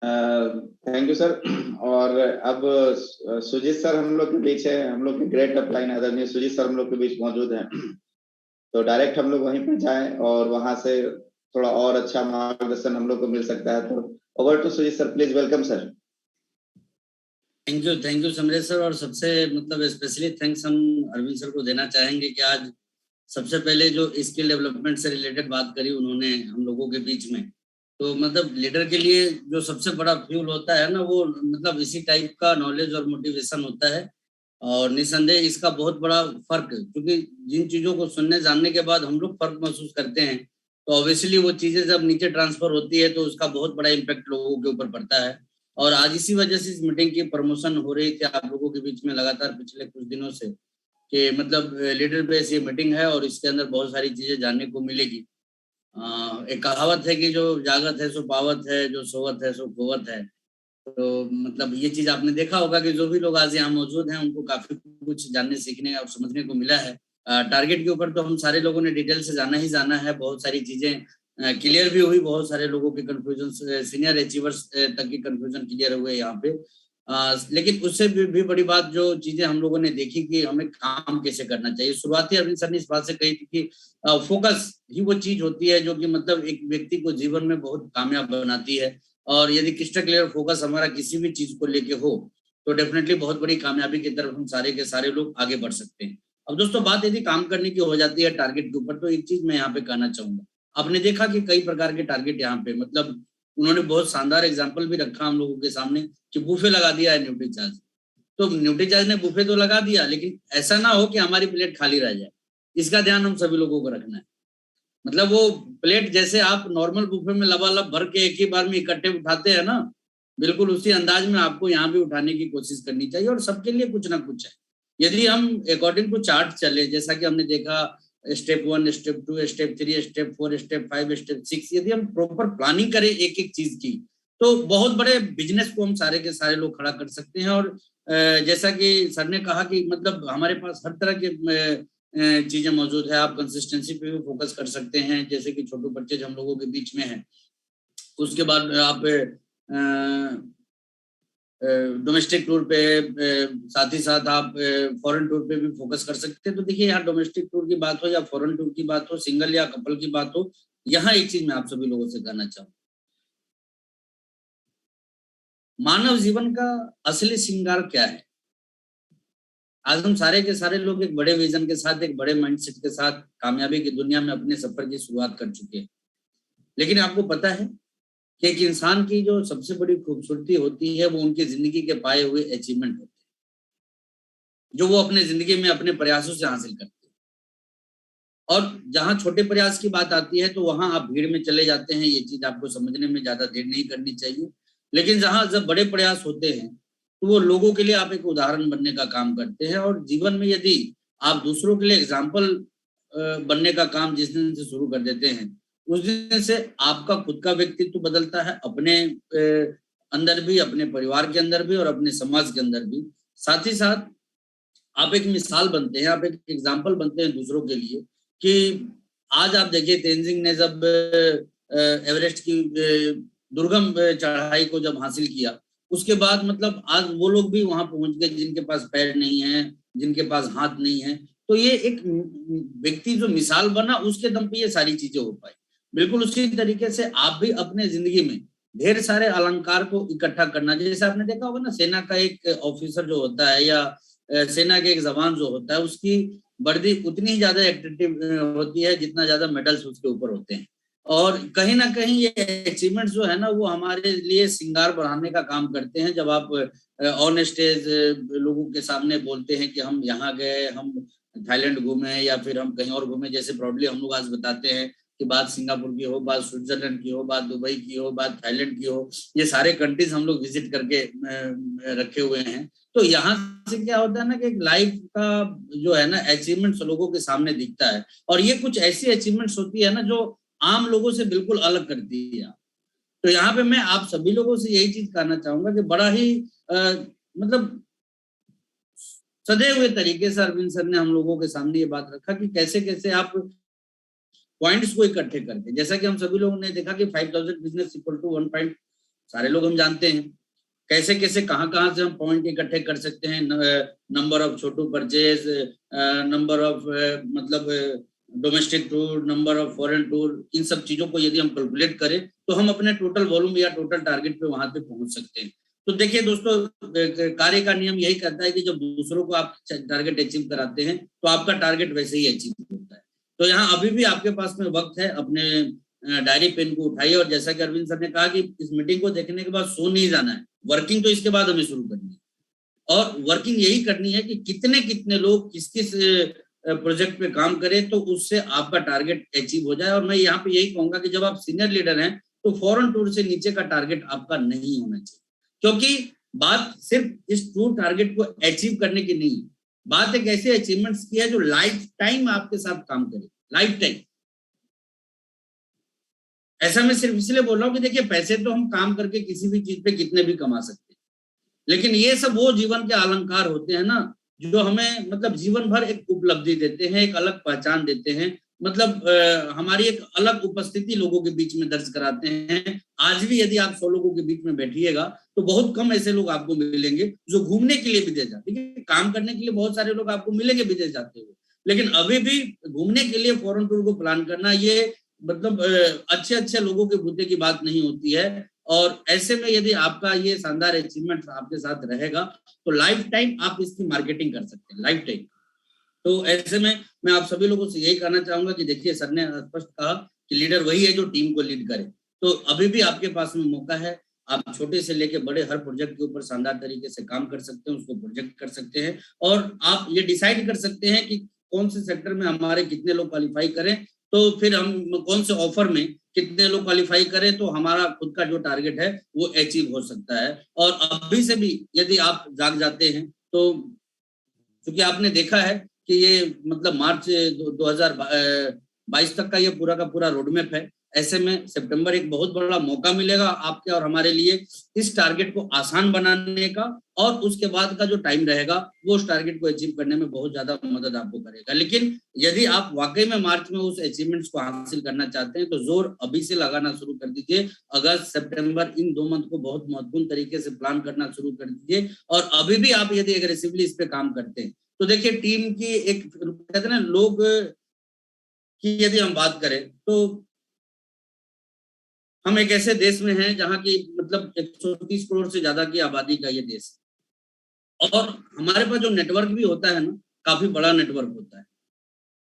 थैंक यू सर। और अब सुजीत सर हम लोग के बीच है, हम लोग के ग्रेट अपलाइन आदरणीय सुजीत सर हम लोग के बीच मौजूद हैं। तो डायरेक्ट हम लोग वहीं पर जाएं और वहां से थोड़ा और अच्छा मार्गदर्शन हम लोग को मिल सकता है। तो over to Sujit sir, please welcome sir. Thank you Samresh sir. और सबसे मतलब स्पेशली थैंक्स हम अरविंद सर को देना चाहेंगे कि आज सबसे पहले जो स्किल डेवलपमेंट से रिलेटेड बात करी उन्होंने हम लोगों के बीच में। तो मतलब लीडर के लिए जो सबसे बड़ा फ्यूल होता है ना, वो मतलब इसी टाइप का नॉलेज और मोटिवेशन होता है। और निसंदेह इसका बहुत बड़ा फर्क, क्योंकि जिन चीजों को सुनने जानने के बाद हम लोग फर्क महसूस करते हैं, तो ऑब्वियसली वो चीजें जब नीचे ट्रांसफर होती है तो उसका बहुत बड़ा इम्पैक्ट लोगों के ऊपर पड़ता है। और आज इसी वजह से इस मीटिंग की प्रमोशन हो रही थी आप लोगों के बीच में लगातार पिछले कुछ दिनों से, कि मतलब लीडर बेस ये मीटिंग है और इसके अंदर बहुत सारी चीजें जानने को मिलेगी। एक कहावत है कि जो जागत है सो पावत है, जो सोवत है सो खोवत है। तो मतलब ये चीज आपने देखा होगा कि जो भी लोग आज यहाँ मौजूद हैं उनको काफी कुछ जानने सीखने और समझने को मिला है। टारगेट के ऊपर तो हम सारे लोगों ने डिटेल से जाना है, बहुत सारी चीजें क्लियर भी हुई, बहुत सारे लोगों के कंफ्यूजन, सीनियर अचीवर्स तक की कंफ्यूजन क्लियर हुए यहाँ पे। लेकिन उससे भी बड़ी बात जो चीजें हम लोगों ने देखी कि हमें काम कैसे करना चाहिए। शुरुआती अरविंद सर ने इस बात से कही थी कि फोकस ही वो चीज होती है जो कि मतलब एक व्यक्ति को जीवन में बहुत कामयाब बनाती है। और यदि क्रिस्टल क्लियर फोकस हमारा किसी भी चीज को लेके हो तो डेफिनेटली बहुत बड़ी कामयाबी की तरफ हम सारे के सारे लोग आगे बढ़ सकते हैं। अब दोस्तों बात यदि काम करने की हो जाती है टारगेट के ऊपर, तो एक चीज मैं यहाँ पे कहना चाहूंगा। आपने देखा कि कई प्रकार के टारगेट यहाँ पे, मतलब उन्होंने बहुत शानदार एग्जाम्पल भी रखा हम लोगों के सामने कि बुफे लगा दिया है न्यूट्रीचार्ज। तो न्यूट्रीचार्ज ने बुफे तो लगा दिया, लेकिन ऐसा ना हो कि हमारी प्लेट खाली रह जाए, इसका ध्यान हम सभी लोगों को रखना है। मतलब वो प्लेट जैसे आप नॉर्मल बुफे में लबालब भर के एक ही बार में इकट्ठे उठाते हैं ना, बिल्कुल उसी अंदाज में आपको यहाँ भी उठाने की कोशिश करनी चाहिए। और सबके लिए कुछ ना कुछ है। यदि हम अकॉर्डिंग टू चार्ट चले, जैसा कि हमने देखा step 1, step 2, step 3, step 4, step 5, step 6, यदि हम प्रॉपर प्लानिंग करें एक एक चीज की, तो बहुत बड़े बिजनेस को हम सारे के सारे लोग खड़ा कर सकते हैं। और जैसा कि सर ने कहा कि मतलब हमारे पास हर तरह के चीजें मौजूद है। आप कंसिस्टेंसी पे भी फोकस कर सकते हैं, जैसे कि छोटू परचेज हम लोगों के बीच में है। उसके बाद आप डोमेस्टिक टूर पे, साथ ही साथ आप फॉरेन टूर पे भी फोकस कर सकते हैं। तो देखिए यहाँ डोमेस्टिक टूर की बात हो या फॉरेन टूर की बात हो, सिंगल या कपल की बात हो, यहाँ एक चीज मैं आप सभी लोगों से कहना चाहूँ, मानव जीवन का असली श्रृंगार क्या है? आज हम सारे के सारे लोग एक बड़े विजन के साथ, एक बड़े माइंडसेट के साथ कामयाबी की दुनिया में अपने सफर की शुरुआत कर चुके हैं। लेकिन आपको पता है कि एक इंसान की जो सबसे बड़ी खूबसूरती होती है वो उनकी जिंदगी के पाए हुए अचीवमेंट होते हैं, जो वो अपने जिंदगी में अपने प्रयासों से हासिल करते हैं। और जहां छोटे प्रयास की बात आती है तो वहां आप भीड़ में चले जाते हैं, ये चीज आपको समझने में ज्यादा देर नहीं करनी चाहिए। लेकिन जहां जब बड़े प्रयास होते हैं तो वो लोगों के लिए आप एक उदाहरण बनने का काम करते हैं। और जीवन में यदि आप दूसरों के लिए एग्जाम्पल बनने का काम जिस दिन से शुरू कर देते हैं, उस दिन से आपका खुद का व्यक्तित्व बदलता है, अपने अंदर भी, अपने परिवार के अंदर भी और अपने समाज के अंदर भी। साथ ही साथ आप एक मिसाल बनते हैं, आप एक एग्जाम्पल बनते हैं दूसरों के लिए। कि आज आप देखिए तेंजिंग ने जब एवरेस्ट की दुर्गम चढ़ाई को जब हासिल किया, उसके बाद मतलब आज वो लोग भी वहां पहुंच गए जिनके पास पैर नहीं है, जिनके पास हाथ नहीं है। तो ये एक व्यक्ति जो मिसाल बना, उसके दम पे ये सारी चीजें हो पाई। बिल्कुल उसी तरीके से आप भी अपने जिंदगी में ढेर सारे अलंकार को इकट्ठा करना, जैसे आपने देखा होगा ना, सेना का एक ऑफिसर जो होता है या सेना के एक जवान जो होता है, उसकी वर्दी उतनी ही ज्यादा एट्रैक्टिव होती है जितना ज्यादा मेडल्स उसके ऊपर होते हैं। और कहीं ना कहीं ये अचीवमेंट जो है ना, वो हमारे लिए श्रृंगार बढ़ाने का काम करते हैं। जब आप ऑन स्टेज लोगों के सामने बोलते हैं कि हम यहाँ गए, हम थाईलैंड घूमे या फिर हम कहीं और घूमे, जैसे प्रॉब्ली हम लोग आज बताते हैं कि बात सिंगापुर की हो, बात स्विट्जरलैंड की हो, बात दुबई की हो, बात थाईलैंड की हो, ये सारे कंट्रीज हम लोग विजिट करके रखे हुए हैं। तो यहाँ से क्या होता है ना कि एक लाइफ का जो है ना अचीवमेंट्स लोगों के सामने दिखता है। और ये कुछ ऐसी अचीवमेंट्स होती है ना जो आम लोगों से बिल्कुल अलग करती है। तो यहाँ पे मैं आप सभी लोगों से यही चीज कहना चाहूंगा कि बड़ा ही मतलब सधे हुए तरीके से अरविंद सर ने हम लोगों के सामने ये बात रखा कि कैसे कैसे आप पॉइंट्स को इकट्ठे करके, जैसा कि हम सभी लोगों ने देखा कि 5000 बिजनेस इक्वल टू सारे लोग हम जानते हैं। कैसे कैसे कहाँ से हम पॉइंट इकट्ठे कर सकते हैं, नंबर ऑफ छोटू परचेज, नंबर ऑफ मतलब domestic tour, number of foreign tour, इन सब चीजों को यदि हम कैलकुलेट करें तो हम अपने टोटल वॉल्यूम या टोटल टारगेट पे वहां पे पहुंच सकते हैं। तो देखिए दोस्तों, कार्य का नियम यही कहता है कि जब दूसरों को आप टारगेट अचीव कराते हैं तो आपका टारगेट वैसे ही अचीव होता है। तो यहाँ अभी भी आपके पास में वक्त है, अपने डायरी पेन को उठाइए और जैसा कि अरविंद सर ने कहा कि इस मीटिंग को देखने के बाद सो नहीं जाना है, वर्किंग तो इसके बाद हमें शुरू करनी है। और वर्किंग यही करनी है कि कितने कितने लोग किस किस प्रोजेक्ट पे काम करें तो उससे आपका टारगेट अचीव हो जाए। और मैं यहाँ पे यही कहूंगा कि जब आप सीनियर लीडर हैं तो फॉरेन टूर से नीचे का टारगेट आपका नहीं होना चाहिए, क्योंकि बात सिर्फ इस टूर टारगेट को अचीव करने की नहीं, बात एक ऐसे अचीवमेंट्स की है जो लाइफ टाइम आपके साथ काम करे, लाइफ टाइम। ऐसा मैं सिर्फ इसलिए बोल रहा हूँ कि देखिए, पैसे तो हम काम करके किसी भी चीज पे कितने भी कमा सकते हैं, लेकिन ये सब वो जीवन के अलंकार होते हैं ना जो हमें मतलब जीवन भर एक उपलब्धि देते हैं, एक अलग पहचान देते हैं, मतलब हमारी एक अलग उपस्थिति लोगों के बीच में दर्ज कराते हैं। आज भी यदि आप 100 लोगों के बीच में बैठिएगा तो बहुत कम ऐसे लोग आपको मिलेंगे जो घूमने के लिए विदेश जाते हैं। काम करने के लिए बहुत सारे लोग आपको मिलेंगे विदेश जाते हुए, लेकिन अभी भी घूमने के लिए फॉरेन टूर को प्लान करना ये मतलब अच्छे लोगों के बूते की बात नहीं होती है। और ऐसे में यदि आपका ये शानदार अचीवमेंट आपके साथ रहेगा तो लाइफ टाइम आप इसकी मार्केटिंग कर सकते हैं, लाइफ टाइम। तो ऐसे में मैं आप सभी लोगों से यही कहना चाहूंगा कि देखिए, सर ने स्पष्ट कहा कि लीडर वही है जो टीम को लीड करे। तो अभी भी आपके पास में मौका है, आप छोटे से लेके बड़े हर प्रोजेक्ट के ऊपर शानदार तरीके से काम कर सकते हैं, उसको प्रोजेक्ट कर सकते हैं और आप ये डिसाइड कर सकते हैं कि कौन से सेक्टर में हमारे कितने लोग क्वालिफाई करें, तो फिर हम कौन से ऑफर में कितने लोग क्वालिफाई करें तो हमारा खुद का जो टारगेट है वो अचीव हो सकता है। और अभी से भी यदि आप जाग जाते हैं तो, क्योंकि आपने देखा है कि ये मतलब मार्च 2022 तक का ये पूरा का पूरा रोडमैप है, ऐसे में सितंबर एक बहुत बड़ा मौका मिलेगा आपके और हमारे लिए इस टारगेट को आसान बनाने का, और उसके बाद का जो टाइम रहेगा वो उस टारगेट को अचीव करने में बहुत ज्यादा मदद आपको करेगा। लेकिन यदि आप वाकई में मार्च में उस अचीवमेंट्स को हासिल करना चाहते हैं तो जोर अभी से लगाना शुरू कर दीजिए। अगस्त सितंबर इन 2 मंथ को बहुत महत्वपूर्ण तरीके से प्लान करना शुरू कर दीजिए। और अभी भी आप यदि एग्रेसिवली इस पे काम करते हैं तो देखिए, टीम की एक कहते हैं ना, लोग की यदि हम बात करें तो हम एक ऐसे देश में हैं जहां की मतलब 130 करोड़ से ज्यादा की आबादी का ये देश है, और हमारे पास जो नेटवर्क भी होता है ना, काफी बड़ा नेटवर्क होता है।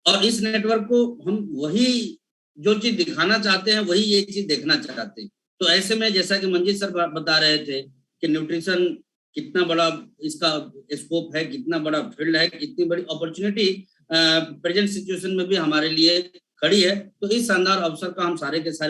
और इस नेटवर्क को हम वही जो चीज दिखाना चाहते हैं वही ये चीज देखना चाहते हैं। तो ऐसे में जैसा कि मंजीत सर बता रहे थे कि न्यूट्रिशन कितना बड़ा इसका स्कोप है, कितना बड़ा फील्ड है, कितनी बड़ी अपॉर्चुनिटी प्रेजेंट सिचुएशन में भी हमारे लिए खड़ी है। तो इस शानदार अवसर का हम सारे के सारे